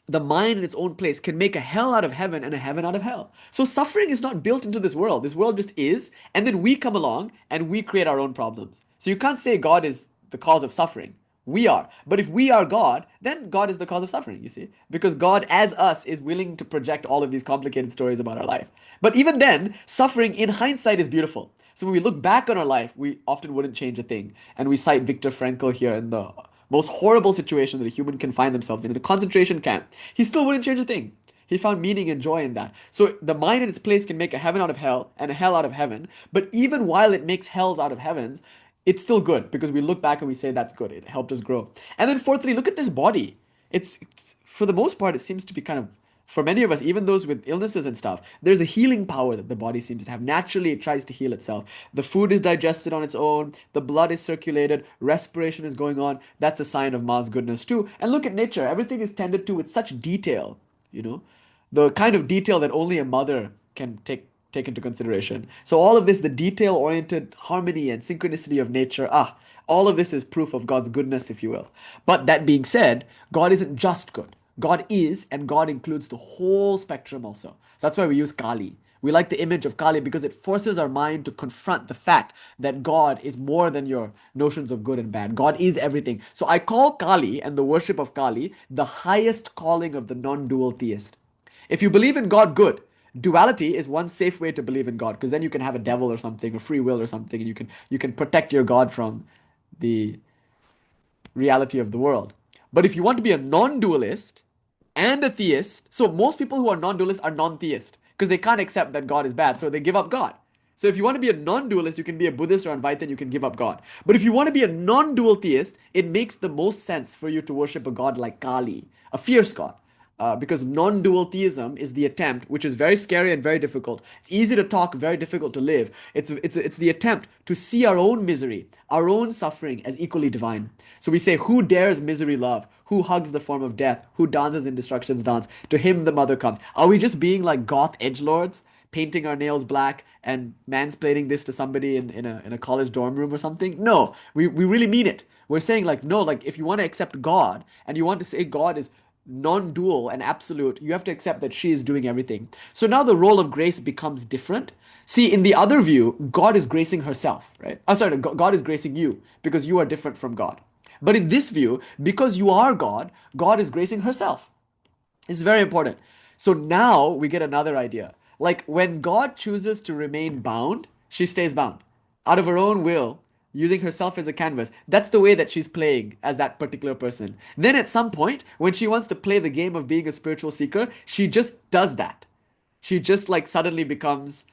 Speaker 1: the mind in its own place can make a hell out of heaven and a heaven out of hell. So suffering is not built into this world. This world just is, and then we come along and we create our own problems. So you can't say God is the cause of suffering. We are. But if we are God, then God is the cause of suffering, you see. Because God, as us, is willing to project all of these complicated stories about our life. But even then, suffering in hindsight is beautiful. So when we look back on our life, we often wouldn't change a thing. And we cite Viktor Frankl here in the most horrible situation that a human can find themselves in a concentration camp. He still wouldn't change a thing. He found meaning and joy in that. So the mind in its place can make a heaven out of hell and a hell out of heaven. But even while it makes hells out of heavens, it's still good, because we look back and we say that's good. It helped us grow. And then fourthly, look at this body. It's for the most part, it seems to be kind of, for many of us, even those with illnesses and stuff, there's a healing power that the body seems to have. Naturally, it tries to heal itself. The food is digested on its own. The blood is circulated. Respiration is going on. That's a sign of Ma's goodness too. And look at nature. Everything is tended to with such detail, the kind of detail that only a mother can take into consideration. So all of this, the detail-oriented harmony and synchronicity of nature, all of this is proof of God's goodness, if you will. But that being said, God isn't just good. God is, and God includes the whole spectrum also. So that's why we use Kali. We like the image of Kali because it forces our mind to confront the fact that God is more than your notions of good and bad. God is everything. So I call Kali and the worship of Kali the highest calling of the non-dual theist. If you believe in God, good. Duality is one safe way to believe in God, because then you can have a devil or something, or free will or something, and you can protect your God from the reality of the world. But if you want to be a non-dualist and a theist, so most people who are non-dualists are non-theist, because they can't accept that God is bad, so they give up God. So if you want to be a non-dualist, you can be a Buddhist or Advaita, and you can give up God. But if you want to be a non-dual theist, it makes the most sense for you to worship a god like Kali, a fierce god. Because non-dual theism is the attempt, which is very scary and very difficult. It's easy to talk, very difficult to live. It's the attempt to see our own misery, our own suffering as equally divine. So we say, who dares misery love? Who hugs the form of death? Who dances in destruction's dance? To him the mother comes. Are we just being like goth edgelords, painting our nails black and mansplaining this to somebody in a college dorm room or something? No, we really mean it. We're saying like, no, like if you want to accept God and you want to say God is non-dual and absolute, you have to accept that she is doing everything. So now the role of grace becomes different. See, in the other view, God is gracing herself, right? God is gracing you because you are different from God. But in this view, because you are God, God is gracing herself. It's very important. So now we get another idea. Like when God chooses to remain bound, she stays bound out of her own will, using herself as a canvas. That's the way that she's playing as that particular person. Then at some point, when she wants to play the game of being a spiritual seeker, she just does that. She just like suddenly becomes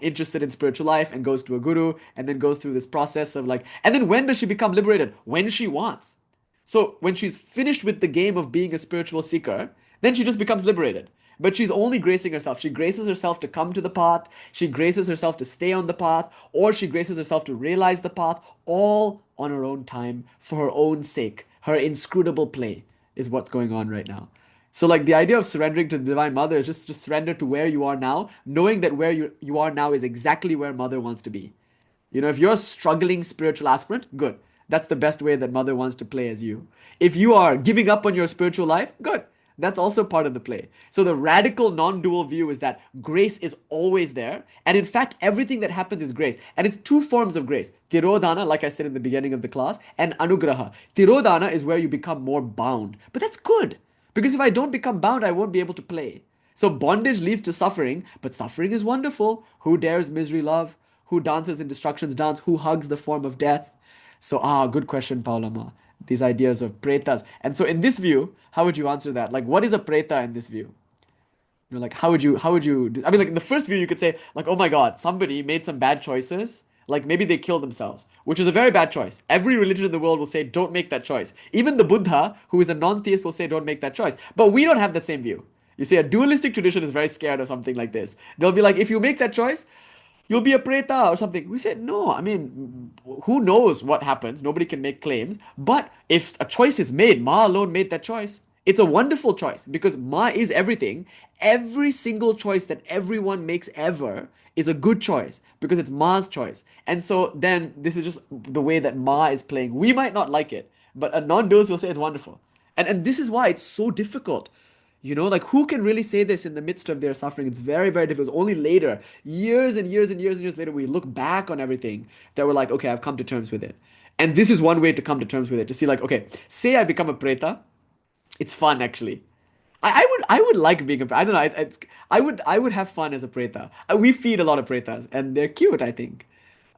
Speaker 1: interested in spiritual life and goes to a guru and then goes through this process of like, and then when does she become liberated? When she wants. So when she's finished with the game of being a spiritual seeker, then she just becomes liberated. But she's only gracing herself. She graces herself to come to the path, she graces herself to stay on the path, or she graces herself to realize the path, all on her own time, for her own sake. Her inscrutable play is what's going on right now. So, like, the idea of surrendering to the Divine Mother is just to surrender to where you are now, knowing that where you are now is exactly where Mother wants to be. If you're a struggling spiritual aspirant, good. That's the best way that Mother wants to play as you. If you are giving up on your spiritual life, good. That's also part of the play. So the radical non-dual view is that grace is always there. And in fact, everything that happens is grace. And it's two forms of grace. Tirodhana, like I said in the beginning of the class, and Anugraha. Tirodhana is where you become more bound. But that's good. Because if I don't become bound, I won't be able to play. So bondage leads to suffering, but suffering is wonderful. Who dares misery love? Who dances in destruction's dance? Who hugs the form of death? So, good question, Paulama. These ideas of pretas. And so in this view, how would you answer that? Like, what is a preta in this view? Like, I mean, like, in the first view, you could say, like, oh my God, somebody made some bad choices. Like, maybe they killed themselves, which is a very bad choice. Every religion in the world will say, don't make that choice. Even the Buddha, who is a non-theist, will say, don't make that choice. But we don't have the same view. You see, a dualistic tradition is very scared of something like this. They'll be like, if you make that choice, you'll be a preta or something. We said, no, I mean, who knows what happens? Nobody can make claims. But if a choice is made, Ma alone made that choice. It's a wonderful choice because Ma is everything. Every single choice that everyone makes ever is a good choice because it's Ma's choice. And so then this is just the way that Ma is playing. We might not like it, but a non-dualist will say it's wonderful. And this is why it's so difficult. Like who can really say this in the midst of their suffering? It's very, very difficult. It's only later, years and years and years and years later, we look back on everything that we're like, okay, I've come to terms with it. And this is one way to come to terms with it, to see like, okay, say I become a preta. It's fun actually. I would like being a preta. I don't know. I would have fun as a preta. We feed a lot of pretas and they're cute, I think.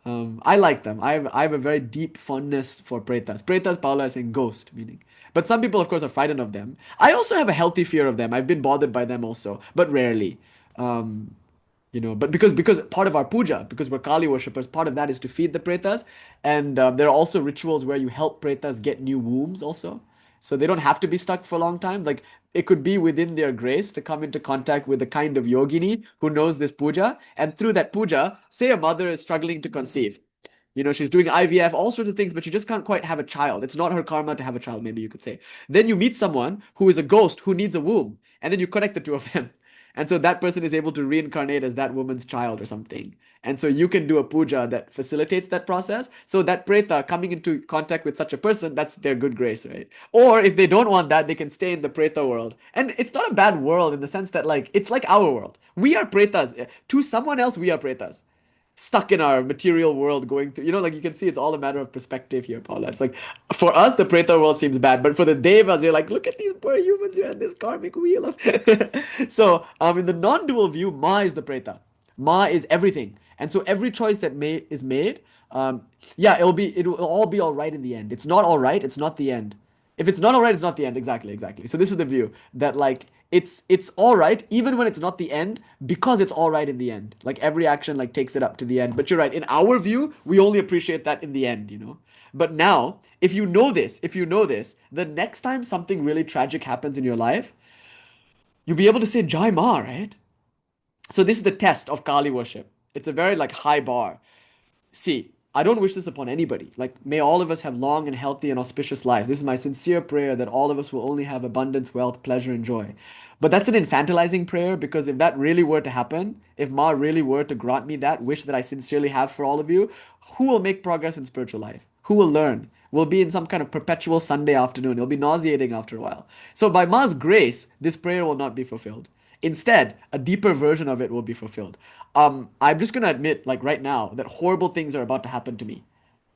Speaker 1: I like them. I have a very deep fondness for pretas. Pretas, Paula is saying ghost, meaning. But some people, of course, are frightened of them. I also have a healthy fear of them. I've been bothered by them also, but rarely. But because part of our puja, because we're Kali worshippers, part of that is to feed the pretas, and there are also rituals where you help pretas get new wombs also, so they don't have to be stuck for a long time. Like it could be within their grace to come into contact with a kind of yogini who knows this puja, and through that puja, say a mother is struggling to conceive. She's doing IVF, all sorts of things, but she just can't quite have a child. It's not her karma to have a child, maybe you could say. Then you meet someone who is a ghost who needs a womb, and then you connect the two of them. And so that person is able to reincarnate as that woman's child or something. And so you can do a puja that facilitates that process. So that preta coming into contact with such a person, that's their good grace, right? Or if they don't want that, they can stay in the preta world. And it's not a bad world in the sense that like it's like our world. We are pretas. To someone else, we are pretas stuck in our material world going through, like you can see it's all a matter of perspective here, Paula. It's like for us the preta world seems bad, but for the devas you're like, look at these poor humans here in this karmic wheel of so in the non-dual view, Ma is the preta. Ma is everything, and so every choice that is made, yeah, it'll all be all right in the end. It's not all right, it's not the end. If it's not all right, it's not the end. Exactly. So this is the view that like it's all right even when it's not the end because it's all right in the end. Like every action like takes it up to the end. But you're right. In our view, we only appreciate that in the end. But now, if you know this, the next time something really tragic happens in your life, you'll be able to say Jai Ma, right? So this is the test of Kali worship. It's a very like high bar. See, I don't wish this upon anybody. Like, may all of us have long and healthy and auspicious lives. This is my sincere prayer that all of us will only have abundance, wealth, pleasure, and joy. But that's an infantilizing prayer because if that really were to happen, if Ma really were to grant me that wish that I sincerely have for all of you, who will make progress in spiritual life? Who will learn? We'll be in some kind of perpetual Sunday afternoon. It'll be nauseating after a while. So by Ma's grace, this prayer will not be fulfilled. Instead, a deeper version of it will be fulfilled. I'm just going to admit, like right now, that horrible things are about to happen to me.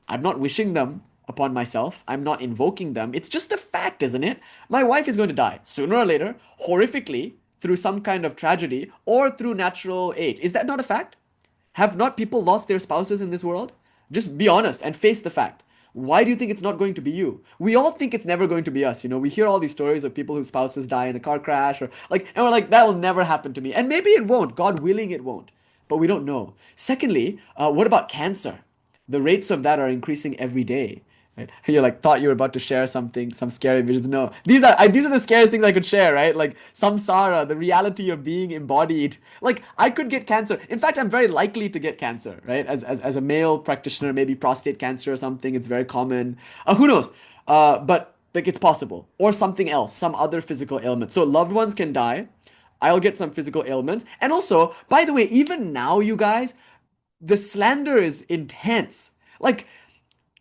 Speaker 1: I'm not wishing them. upon myself. I'm not invoking them. It's just a fact, isn't it? My wife is going to die sooner or later, horrifically, through some kind of tragedy or through natural aid. Is that not a fact? Have not people lost their spouses in this world? Just be honest and face the fact. Why do you think it's not going to be you? We all think it's never going to be us. We hear all these stories of people whose spouses die in a car crash or like, and we're like, that will never happen to me. And maybe it won't. God willing, it won't. But we don't know. Secondly, what about cancer? The rates of that are increasing every day. Right? You're like thought you were about to share something, some scary visions. No, these are the scariest things I could share, right? Like samsara, the reality of being embodied. Like I could get cancer. In fact, I'm very likely to get cancer, right? As a male practitioner, maybe prostate cancer or something. It's very common. Who knows? But like it's possible, or something else, some other physical ailment. So loved ones can die. I'll get some physical ailments, and also, by the way, even now, you guys, the slander is intense. Like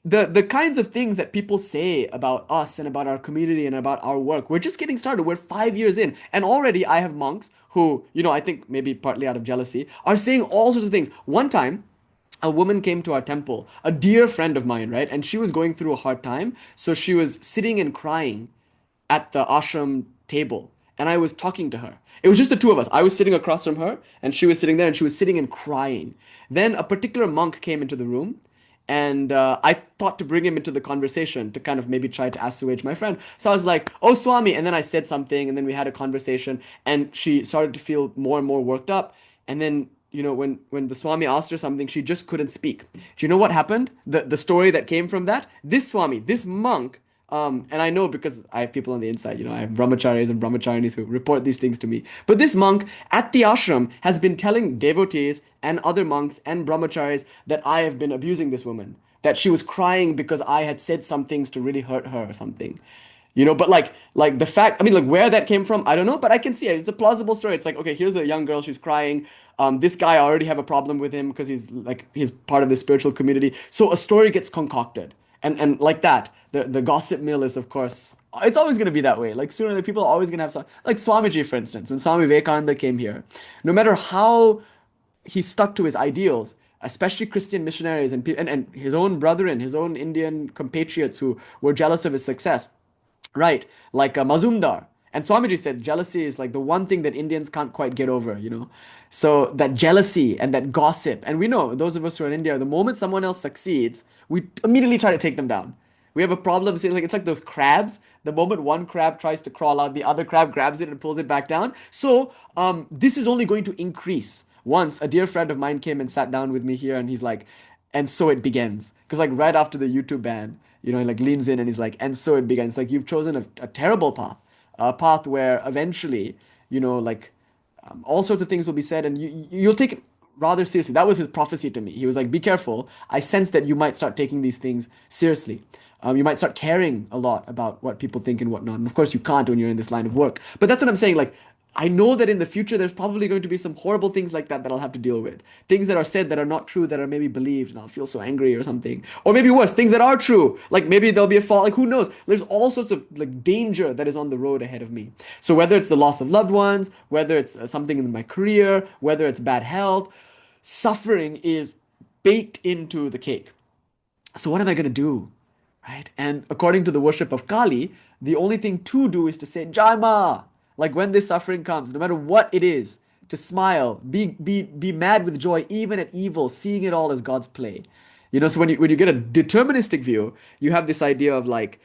Speaker 1: the kinds of things that people say about us and about our community and about our work. We're just getting started. We're 5 years in, and already I have monks who, I think maybe partly out of jealousy, are saying all sorts of things. One time, a woman came to our temple, a dear friend of mine, right? And she was going through a hard time, so she was sitting and crying at the ashram table, and I was talking to her. It was just the two of us. I was sitting across from her, and she was sitting there, and she was sitting and crying. Then a particular monk came into the room, and I thought to bring him into the conversation to kind of maybe try to assuage my friend. So I was like, "Oh, Swami," and then I said something, and then we had a conversation, and she started to feel more and more worked up. And then, when the Swami asked her something, she just couldn't speak. Do you know what happened? The story that came from that? This Swami, this monk, and I know because I have people on the inside, I have brahmacharis and brahmacharinis who report these things to me. But this monk at the ashram has been telling devotees and other monks and brahmacharis that I have been abusing this woman, that she was crying because I had said some things to really hurt her or something. But like the fact, I mean, like where that came from, I don't know, but I can see it. It's a plausible story. It's like, okay, here's a young girl, she's crying. This guy, I already have a problem with him because he's part of the spiritual community. So a story gets concocted. And like that, the gossip mill is, of course, it's always going to be that way. Like sooner or later, people are always going to have some, like Swamiji, for instance, when Swami Vivekananda came here, no matter how he stuck to his ideals, especially Christian missionaries and his own brethren, his own Indian compatriots who were jealous of his success, right? Like Mazumdar. And Swamiji said jealousy is like the one thing that Indians can't quite get over. So that jealousy and that gossip, and we know, those of us who are in India, the moment someone else succeeds, we immediately try to take them down. We have a problem saying, like, it's like those crabs. The moment one crab tries to crawl out, the other crab grabs it and pulls it back down. So this is only going to increase. Once a dear friend of mine came and sat down with me here, and he's like, and so it begins. Because like right after the YouTube ban, he like leans in and he's like, and so it begins. Like you've chosen a terrible path, a path where eventually, like all sorts of things will be said, and you'll take it rather seriously. That was his prophecy to me. He was like, be careful. I sense that you might start taking these things seriously. You might start caring a lot about what people think and whatnot. And of course, you can't when you're in this line of work. But that's what I'm saying. Like, I know that in the future, there's probably going to be some horrible things like that I'll have to deal with. Things that are said that are not true, that are maybe believed, and I'll feel so angry or something. Or maybe worse, things that are true. Like maybe there'll be a fall. Like who knows? There's all sorts of like danger that is on the road ahead of me. So whether it's the loss of loved ones, whether it's something in my career, whether it's bad health, suffering is baked into the cake. So what am I going to do? Right? And according to the worship of Kali, the only thing to do is to say, Jai Ma. Like when this suffering comes, no matter what it is, to smile, be mad with joy, even at evil, seeing it all as God's play. So when you get a deterministic view, you have this idea of like,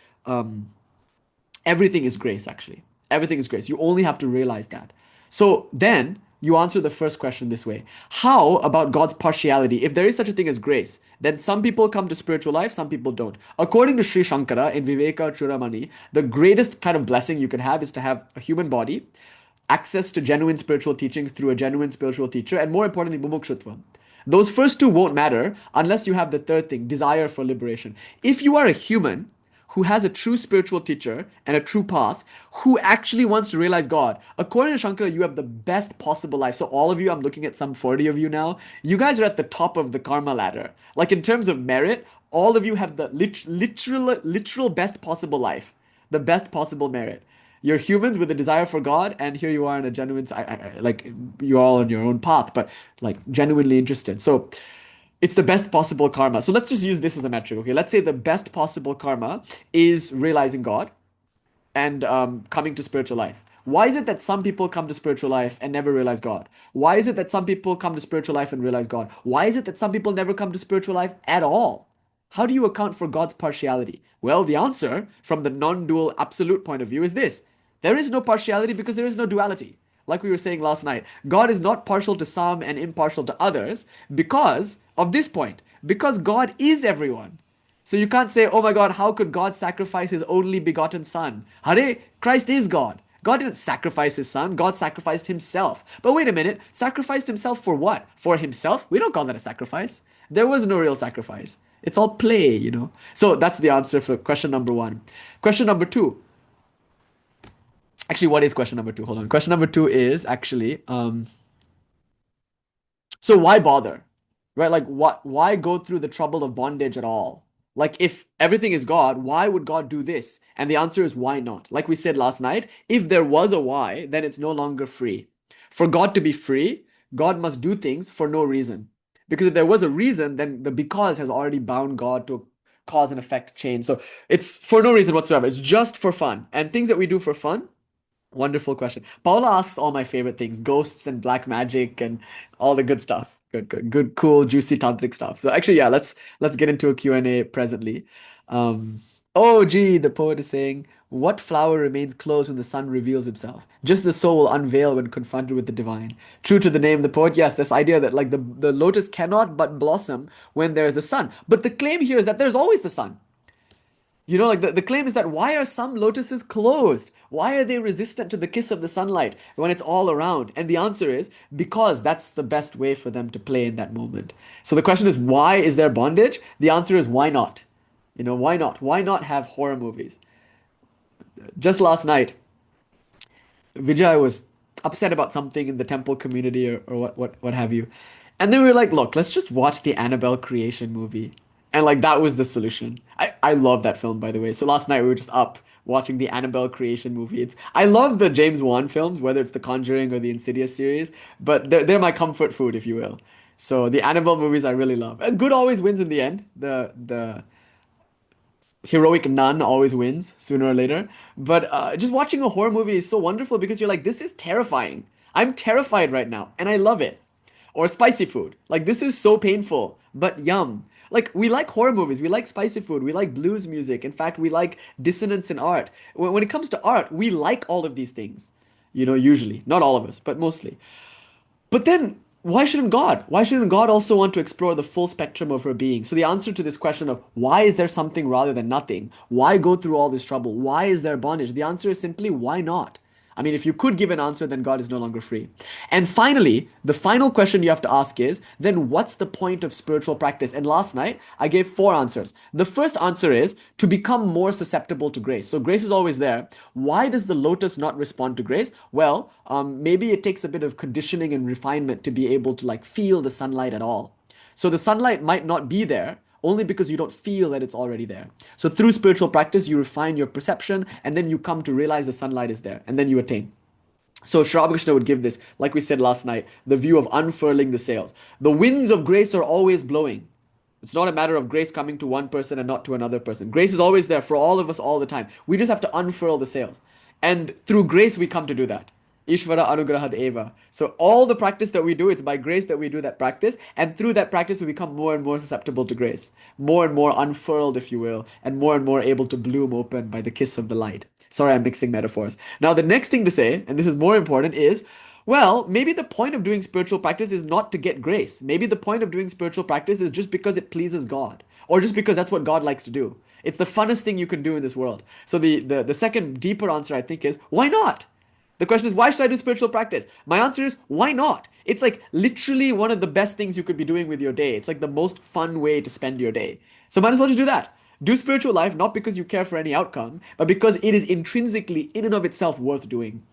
Speaker 1: everything is grace, actually. Everything is grace. You only have to realize that. So then you answer the first question this way. How about God's partiality? If there is such a thing as grace, then some people come to spiritual life, some people don't. According to Sri Shankara in Viveka Churamani, the greatest kind of blessing you can have is to have a human body, access to genuine spiritual teaching through a genuine spiritual teacher, and more importantly, mumukshutva. Those first two won't matter unless you have the third thing, desire for liberation. If you are a human who has a true spiritual teacher and a true path, who actually wants to realize God, according to Shankara, you have the best possible life. So all of you, I'm looking at some 40 of you now, you guys are at the top of the karma ladder. Like in terms of merit, all of you have the literal best possible life, the best possible merit. You're humans with a desire for God, and here you are in a genuine, like you're all on your own path, but like genuinely interested. So It's the best possible karma. So let's just use this as a metric, okay? Let's say the best possible karma is realizing God and coming to spiritual life. Why is it that some people come to spiritual life and never realize God? Why is it that some people come to spiritual life and realize God? Why is it that some people never come to spiritual life at all? How do you account for God's partiality? Well, the answer from the non dual absolute point of view is this: there is no partiality because there is no duality. Like we were saying last night, God is not partial to some and impartial to others because of this point, because God is everyone. So you can't say, oh my God, how could God sacrifice his only begotten son? Hare, Christ is God. God didn't sacrifice his son, God sacrificed himself. But wait a minute, sacrificed himself for what? For himself? We don't call that a sacrifice. There was no real sacrifice. It's all play. So that's the answer for question number one. Question number two. Actually, what is question number two? Hold on. Question number two is actually, so why bother? Right? Like why go through the trouble of bondage at all? Like if everything is God, why would God do this? And the answer is why not? Like we said last night, if there was a why, then it's no longer free. For God to be free, God must do things for no reason. Because if there was a reason, then the because has already bound God to a cause and effect chain. So it's for no reason whatsoever. It's just for fun. And things that we do for fun, wonderful question. Paula asks all my favorite things, ghosts and black magic and all the good stuff. Good, cool, juicy tantric stuff. So actually, yeah, let's get into a Q&A presently. Um, oh, gee, the poet is saying, what flower remains closed when the sun reveals himself? Just the soul will unveil when confronted with the divine. True to the name, the poet, yes, this idea that like the lotus cannot but blossom when there's the sun. But the claim here is that there's always the sun. Like the claim is that why are some lotuses closed? Why are they resistant to the kiss of the sunlight when it's all around? And the answer is because that's the best way for them to play in that moment. So the question is, why is there bondage? The answer is why not? Why not? Why not have horror movies? Just last night, Vijay was upset about something in the temple community or what have you. And then we were like, look, let's just watch the Annabelle creation movie. And like that was the solution. I love that film, by the way. So last night we were just up watching the Annabelle creation movie. I love the James Wan films, whether it's the Conjuring or the Insidious series, but they're my comfort food, if you will. So the Annabelle movies I really love. Good always wins in the end. The heroic nun always wins sooner or later. But just watching a horror movie is so wonderful because you're like, this is terrifying. I'm terrified right now, and I love it. Or spicy food. Like, this is so painful, but yum. Like, we like horror movies, we like spicy food, we like blues music. In fact, we like dissonance in art. When it comes to art, we like all of these things, usually. Not all of us, but mostly. But then, why shouldn't God? Why shouldn't God also want to explore the full spectrum of her being? So the answer to this question of why is there something rather than nothing? Why go through all this trouble? Why is there bondage? The answer is simply why not? I mean, if you could give an answer, then God is no longer free. And finally, the final question you have to ask is, then what's the point of spiritual practice? And last night, I gave 4 answers. The first answer is to become more susceptible to grace. So grace is always there. Why does the lotus not respond to grace? Well, maybe it takes a bit of conditioning and refinement to be able to like feel the sunlight at all. So the sunlight might not be there, only because you don't feel that it's already there. So through spiritual practice, you refine your perception, and then you come to realize the sunlight is there, and then you attain. So Sri Ramakrishna would give this, like we said last night, the view of unfurling the sails. The winds of grace are always blowing. It's not a matter of grace coming to one person and not to another person. Grace is always there for all of us all the time. We just have to unfurl the sails. And through grace, we come to do that. Ishvara anugrahad eva. So all the practice that we do, it's by grace that we do that practice. And through that practice, we become more and more susceptible to grace. More and more unfurled, if you will. And more able to bloom open by the kiss of the light. Sorry, I'm mixing metaphors. Now, the next thing to say, and this is more important, is, well, maybe the point of doing spiritual practice is not to get grace. Maybe the point of doing spiritual practice is just because it pleases God. Or just because that's what God likes to do. It's the funnest thing you can do in this world. So the second deeper answer, I think, is, why not? The question is, why should I do spiritual practice? My answer is, why not? It's like literally one of the best things you could be doing with your day. It's like the most fun way to spend your day. So might as well just do that. Do spiritual life not because you care for any outcome, but because it is intrinsically, in and of itself, worth doing.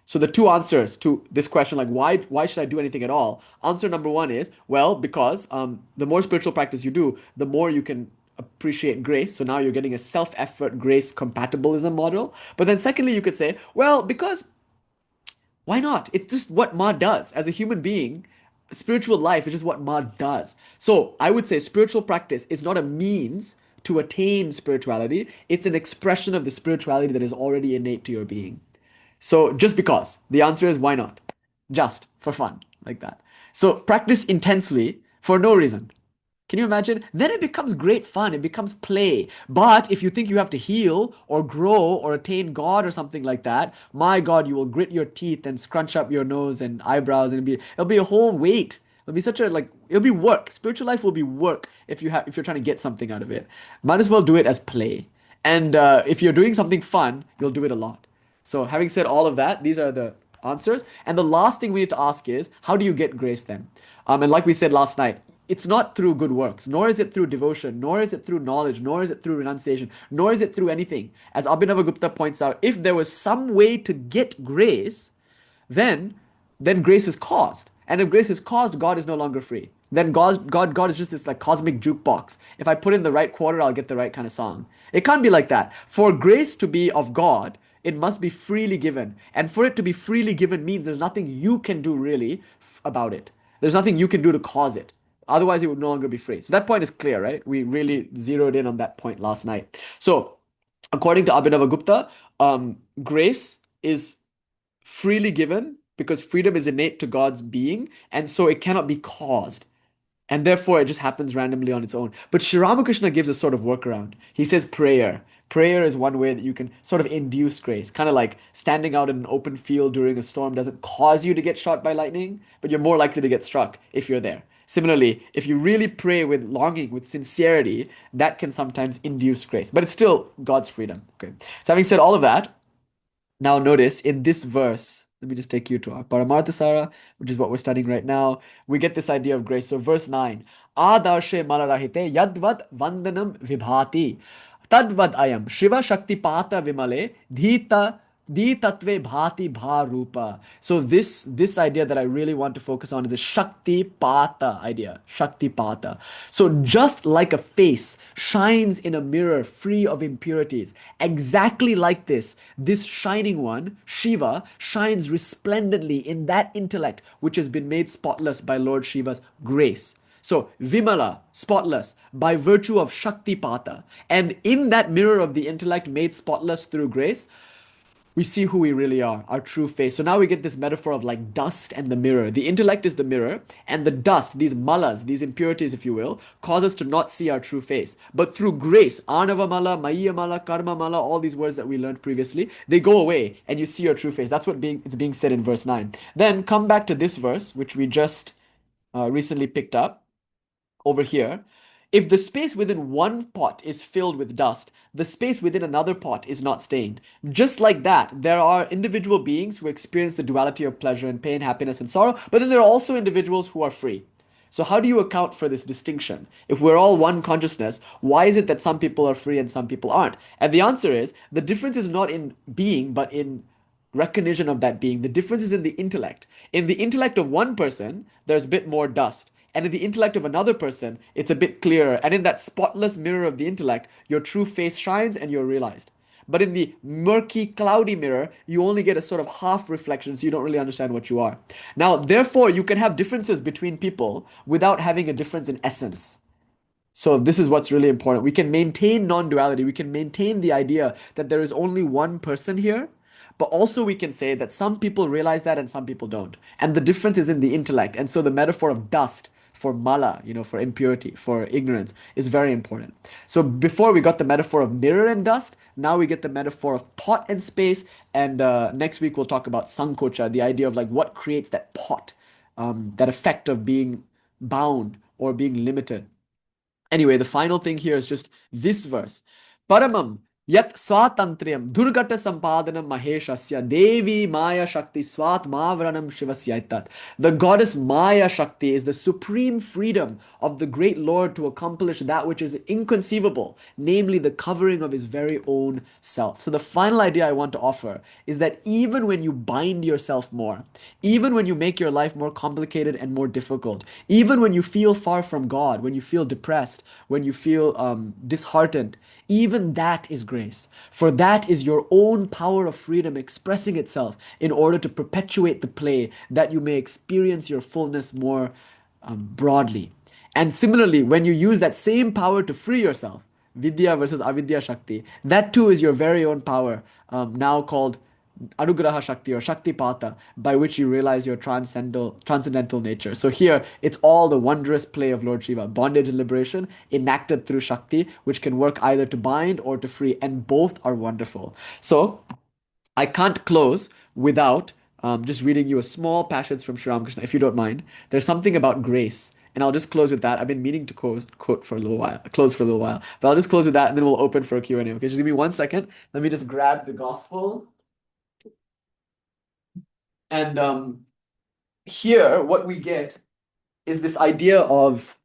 Speaker 1: So the 2 answers to this question, like why should I do anything at all? Answer number 1 is, well, because the more spiritual practice you do, the more you can appreciate grace. So now you're getting a self-effort grace compatibilism model. But then secondly, you could say, well, because why not? It's just what Ma does. As a human being, spiritual life is just what Ma does. So I would say spiritual practice is not a means to attain spirituality. It's an expression of the spirituality that is already innate to your being. So just because. The answer is why not? Just for fun, like that. So practice intensely for no reason. Can you imagine? Then it becomes great fun. It becomes play. But if you think you have to heal or grow or attain God or something like that, my God, you will grit your teeth and scrunch up your nose and eyebrows, and it'll be a whole weight. It'll be such a like it'll be work. Spiritual life will be work if you're trying to get something out of it. Might as well do it as play. And if you're doing something fun, you'll do it a lot. So having said all of that, these are the answers. And the last thing we need to ask is, how do you get grace then? And like we said last night, it's not through good works, nor is it through devotion, nor is it through knowledge, nor is it through renunciation, nor is it through anything. As Abhinavagupta points out, if there was some way to get grace, then then grace is caused. And if grace is caused, God is no longer free. Then God is just this like cosmic jukebox. If I put in the right quarter, I'll get the right kind of song. It can't be like that. For grace to be of God, it must be freely given. And for it to be freely given means there's nothing you can do really about it. There's nothing you can do to cause it. Otherwise, it would no longer be free. So that point is clear, right? We really zeroed in on that point last night. So, according to Abhinavagupta, grace is freely given because freedom is innate to God's being, and so it cannot be caused. And therefore, it just happens randomly on its own. But Sri Ramakrishna gives a sort of workaround. He says prayer. Prayer is one way that you can sort of induce grace. Kind of like standing out in an open field during a storm doesn't cause you to get shot by lightning, but you're more likely to get struck if you're there. Similarly, if you really pray with longing, with sincerity, that can sometimes induce grace. But it's still God's freedom. Okay. So having said all of that, now notice in this verse, let me just take you to our Paramarthasara, which is what we're studying right now. We get this idea of grace. So verse 9, Adarshe malarahite yadvad vandanam vibhati tadvad ayam Shiva Shakti Pata Vimale Dhita Dhitatve Bhati Bharupa. So this idea that I really want to focus on is the Shakti Pata idea. Shakti Pata. So just like a face shines in a mirror free of impurities, exactly like this shining one, Shiva, shines resplendently in that intellect which has been made spotless by Lord Shiva's grace. So, Vimala, spotless, by virtue of Shakti Pata. And in that mirror of the intellect made spotless through grace, we see who we really are, our true face. So now we get this metaphor of like dust and the mirror. The intellect is the mirror, and the dust, these malas, these impurities, if you will, cause us to not see our true face. But through grace, Anava mala, Maya mala, Karma mala, all these words that we learned previously, they go away and you see your true face. That's what it's being said in verse 9. Then come back to this verse, which we just recently picked up over here. If the space within one pot is filled with dust, the space within another pot is not stained. Just like that, there are individual beings who experience the duality of pleasure and pain, happiness and sorrow, but then there are also individuals who are free. So how do you account for this distinction? If we're all one consciousness, why is it that some people are free and some people aren't? And the answer is, the difference is not in being, but in recognition of that being. The difference is in the intellect. In the intellect of one person, there's a bit more dust. And in the intellect of another person, it's a bit clearer. And in that spotless mirror of the intellect, your true face shines and you're realized. But in the murky, cloudy mirror, you only get a sort of half reflection, so you don't really understand what you are. Now, therefore, you can have differences between people without having a difference in essence. So this is what's really important. We can maintain non-duality. We can maintain the idea that there is only one person here, but also we can say that some people realize that and some people don't. And the difference is in the intellect. And so the metaphor of dust for mala, for impurity, for ignorance, is very important. So before we got the metaphor of mirror and dust, now we get the metaphor of pot and space. And next week we'll talk about sankocha, the idea of like what creates that pot, that effect of being bound or being limited. Anyway, the final thing here is just this verse. Paramam yat swatantriyam durgata sampadanam maheshasya devi maya shakti swat mavranam shivasya. The goddess Maya Shakti is the supreme freedom of the great Lord to accomplish that which is inconceivable, namely the covering of his very own self. So the final idea I want to offer is that even when you bind yourself more, even when you make your life more complicated and more difficult, even when you feel far from God, when you feel depressed, when you feel disheartened, even that is grace. grace. For that is your own power of freedom expressing itself in order to perpetuate the play, that you may experience your fullness more broadly. And similarly, when you use that same power to free yourself, Vidya versus Avidya Shakti, that too is your very own power, now called Anugraha Shakti or Shakti Pata, by which you realize your transcendental nature. So here, it's all the wondrous play of Lord Shiva, bondage and liberation, enacted through Shakti, which can work either to bind or to free, and both are wonderful. So I can't close without just reading you a small passage from Sri Ramakrishna, if you don't mind. There's something about grace, and I'll just close with that. I've been meaning to quote for a little while, close for a little while, but I'll just close with that, and then we'll open for a Q&A. Okay, just give me 1 second. Let me just grab the gospel. And here, what we get is this idea of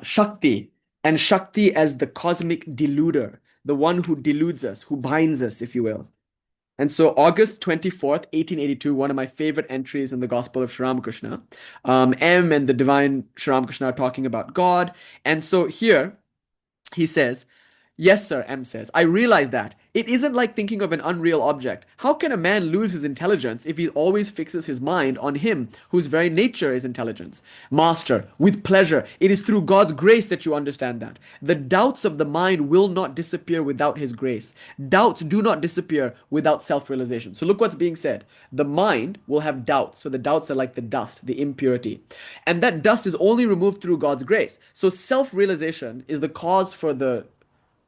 Speaker 1: Shakti, and Shakti as the cosmic deluder, the one who deludes us, who binds us, if you will. And so, August 24th, 1882, one of my favorite entries in the Gospel of Sri Ramakrishna. M and the divine Sri Ramakrishna are talking about God. And so, here he says, "Yes, sir," M says, "I realize that. It isn't like thinking of an unreal object. How can a man lose his intelligence if he always fixes his mind on him whose very nature is intelligence? Master, with pleasure, it is through God's grace that you understand that. The doubts of the mind will not disappear without his grace. Doubts do not disappear without self-realization." So look what's being said. The mind will have doubts. So the doubts are like the dust, the impurity. And that dust is only removed through God's grace. So self-realization is the cause for the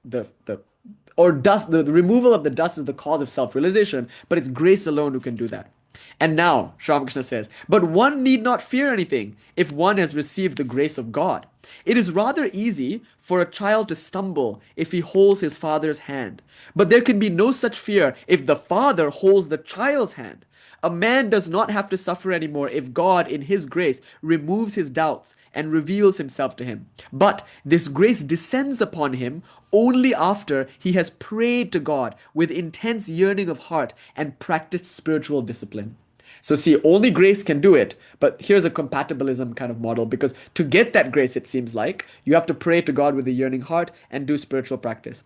Speaker 1: dust, the removal of the dust is the cause of self-realization, but it's grace alone who can do that. And now, Sri Ramakrishna says, "But one need not fear anything if one has received the grace of God. It is rather easy for a child to stumble if he holds his father's hand. But there can be no such fear if the father holds the child's hand. A man does not have to suffer anymore if God, in his grace, removes his doubts and reveals himself to him. But this grace descends upon him only after he has prayed to God with intense yearning of heart and practiced spiritual discipline." So see, only grace can do it, but here's a compatibilism kind of model, because to get that grace, it seems like, you have to pray to God with a yearning heart and do spiritual practice.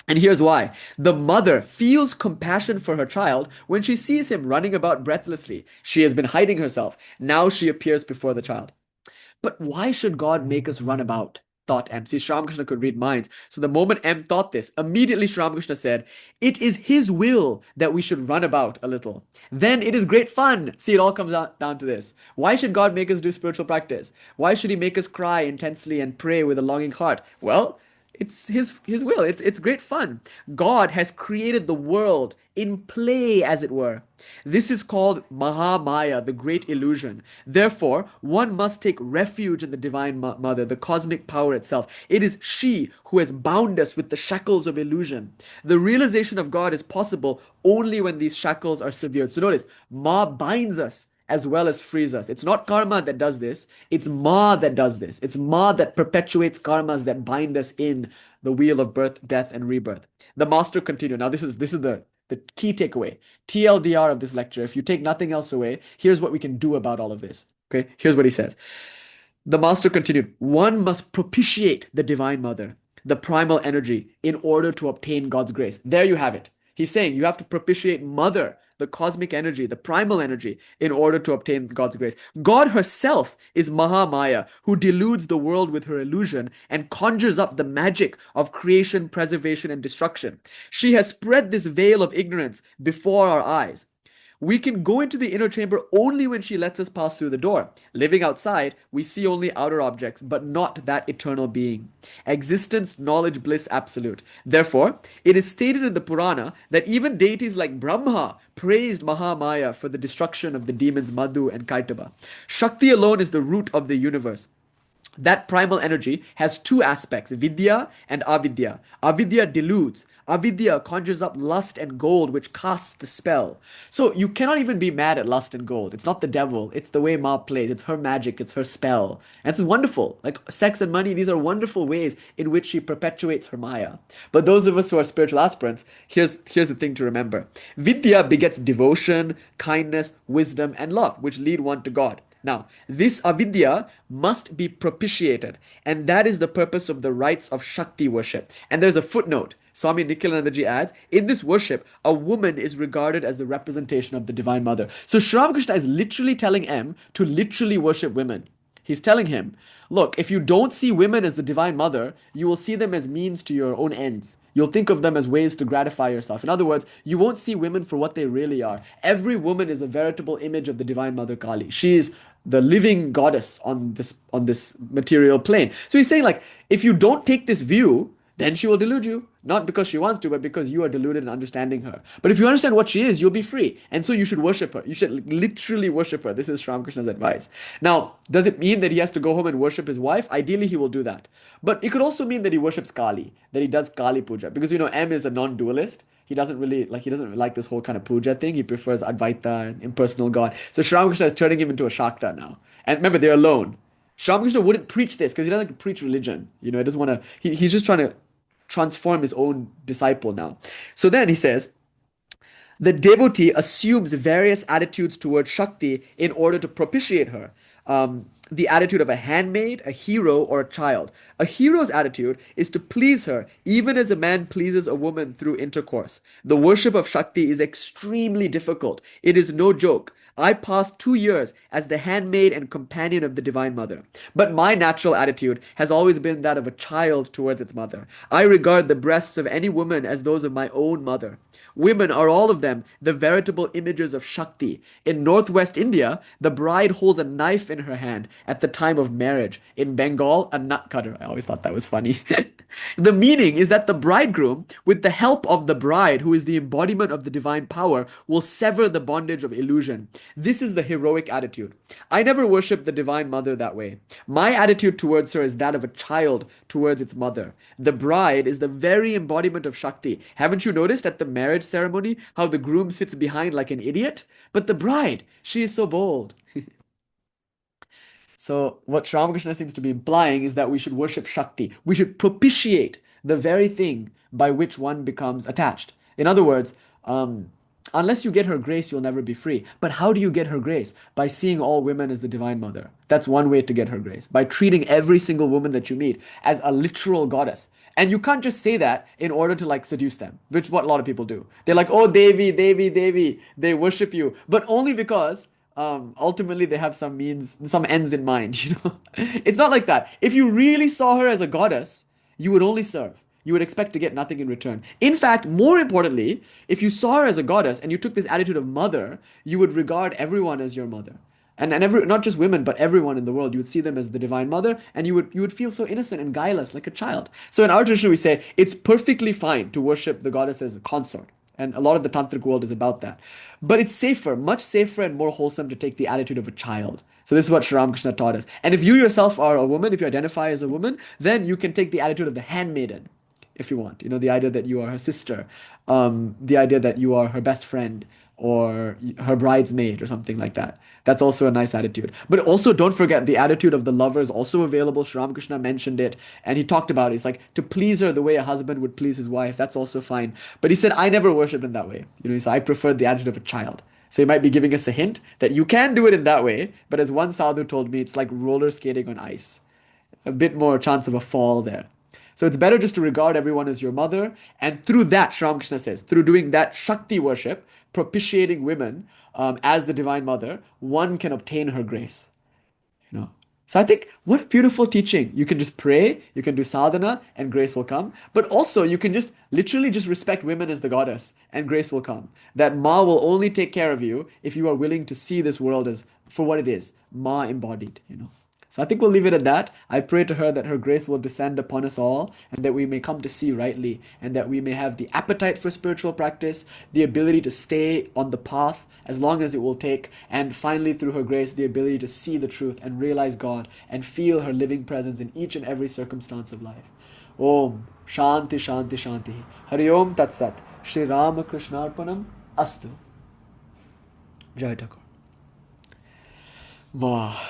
Speaker 1: And here's why. The mother feels compassion for her child when she sees him running about breathlessly. She has been hiding herself. Now she appears before the child. But why should God make us run about? Thought M. See, Sri Ramakrishna could read minds. So the moment M thought this, immediately Sri Ramakrishna said, "It is his will that we should run about a little. Then it is great fun." See, it all comes down to this. Why should God make us do spiritual practice? Why should he make us cry intensely and pray with a longing heart? Well, it's his will. It's great fun. God has created the world in play, as it were. This is called Mahamaya, the great illusion. Therefore, one must take refuge in the Divine Mother, the cosmic power itself. It is she who has bound us with the shackles of illusion. The realization of God is possible only when these shackles are severed. So notice, Ma binds us as well as frees us. It's not karma that does this. It's Ma that does this. It's Ma that perpetuates karmas that bind us in the wheel of birth, death, and rebirth. The master continued. Now this is the key takeaway. TLDR of this lecture. If you take nothing else away, here's what we can do about all of this. Okay, here's what he says. The master continued. One must propitiate the Divine Mother, the primal energy, in order to obtain God's grace. There you have it. He's saying you have to propitiate Mother, the cosmic energy, the primal energy, in order to obtain God's grace. God herself is Mahamaya, who deludes the world with her illusion and conjures up the magic of creation, preservation, and destruction. She has spread this veil of ignorance before our eyes. We can go into the inner chamber only when she lets us pass through the door. Living outside, we see only outer objects, but not that eternal being. Existence, knowledge, bliss, absolute. Therefore, it is stated in the Purana that even deities like Brahma praised Mahamaya for the destruction of the demons Madhu and Kaitaba. Shakti alone is the root of the universe. That primal energy has two aspects, Vidya and Avidya. Avidya deludes. Avidya conjures up lust and gold, which casts the spell. So you cannot even be mad at lust and gold. It's not the devil. It's the way Ma plays. It's her magic. It's her spell. And it's wonderful. Like sex and money, these are wonderful ways in which she perpetuates her Maya. But those of us who are spiritual aspirants, here's the thing to remember. Vidya begets devotion, kindness, wisdom, and love, which lead one to God. Now, this avidya must be propitiated, and that is the purpose of the rites of Shakti worship. And there's a footnote. Swami Nikhilanandaji adds, in this worship, a woman is regarded as the representation of the Divine Mother. So Sri Ramakrishna is literally telling M to literally worship women. He's telling him, look, if you don't see women as the Divine Mother, you will see them as means to your own ends. You'll think of them as ways to gratify yourself. In other words, you won't see women for what they really are. Every woman is a veritable image of the Divine Mother Kali. She is the living goddess on this material plane. So he's saying, like, if you don't take this view, then she will delude you. Not because she wants to, but because you are deluded in understanding her. But if you understand what she is, you'll be free. And so you should worship her. You should literally worship her. This is Sri Ramakrishna's advice. Now, does it mean that he has to go home and worship his wife? Ideally, he will do that. But it could also mean that he worships Kali, that he does Kali puja. Because, M is a non-dualist. He doesn't like this whole kind of puja thing. He prefers Advaita and impersonal God. So Sri Ramakrishna is turning him into a Shakta now. And remember, they're alone. Sri Ramakrishna wouldn't preach this because he doesn't like to preach religion. He doesn't want to, he's just trying to transform his own disciple now. So then he says, the devotee assumes various attitudes towards Shakti in order to propitiate her. The attitude of a handmaid, a hero, or a child. A hero's attitude is to please her, even as a man pleases a woman through intercourse. The worship of Shakti is extremely difficult. It is no joke. I passed 2 years as the handmaid and companion of the Divine Mother. But my natural attitude has always been that of a child towards its mother. I regard the breasts of any woman as those of my own mother. Women are all of them the veritable images of Shakti. In northwest India, the bride holds a knife in her hand at the time of marriage. In Bengal, a nut cutter. I always thought that was funny. The meaning is that the bridegroom, with the help of the bride, who is the embodiment of the divine power, will sever the bondage of illusion. This is the heroic attitude. I never worship the Divine Mother that way. My attitude towards her is that of a child towards its mother. The bride is the very embodiment of Shakti. Haven't you noticed at the marriage ceremony how the groom sits behind like an idiot? But the bride, she is so bold. So what Sri Ramakrishna seems to be implying is that we should worship Shakti. We should propitiate the very thing by which one becomes attached. In other words, unless you get her grace, you'll never be free. But how do you get her grace? By seeing all women as the Divine Mother. That's one way to get her grace. By treating every single woman that you meet as a literal goddess. And you can't just say that in order to seduce them, which is what a lot of people do. They're like, oh, Devi, Devi, Devi. They worship you. But only because ultimately they have some ends in mind, It's not like that. If you really saw her as a goddess, you would only serve. You would expect to get nothing in return. In fact, more importantly, if you saw her as a goddess and you took this attitude of mother, you would regard everyone as your mother. And not just women, but everyone in the world. You would see them as the Divine Mother, and you would feel so innocent and guileless like a child. So in our tradition, we say it's perfectly fine to worship the goddess as a consort. And a lot of the tantric world is about that. But it's safer, much safer and more wholesome to take the attitude of a child. So this is what Sri Ramakrishna taught us. And if you yourself are a woman, if you identify as a woman, then you can take the attitude of the handmaiden, if you want. The idea that you are her sister, the idea that you are her best friend, or her bridesmaid or something like that. That's also a nice attitude. But also don't forget the attitude of the lover is also available. Sri Ramakrishna mentioned it and he talked about it. It's like to please her the way a husband would please his wife. That's also fine. But he said, I never worshipped in that way. He said, I preferred the attitude of a child. So he might be giving us a hint that you can do it in that way. But as one sadhu told me, it's like roller skating on ice. A bit more chance of a fall there. So it's better just to regard everyone as your mother. And through that, Sri Ramakrishna says, through doing that Shakti worship, propitiating women as the Divine Mother, one can obtain her grace. So I think what beautiful teaching. You can just pray, you can do sadhana, and grace will come. But also you can just literally just respect women as the goddess, and grace will come. That Ma will only take care of you if you are willing to see this world as for what it is, Ma embodied. So I think we'll leave it at that. I pray to her that her grace will descend upon us all and that we may come to see rightly and that we may have the appetite for spiritual practice, the ability to stay on the path as long as it will take, and finally through her grace, the ability to see the truth and realize God and feel her living presence in each and every circumstance of life. Om Shanti Shanti Shanti. Hari Om Tat Sat. Sri Ramakrishna Arpanam Astu. Jai Thakur. Wow.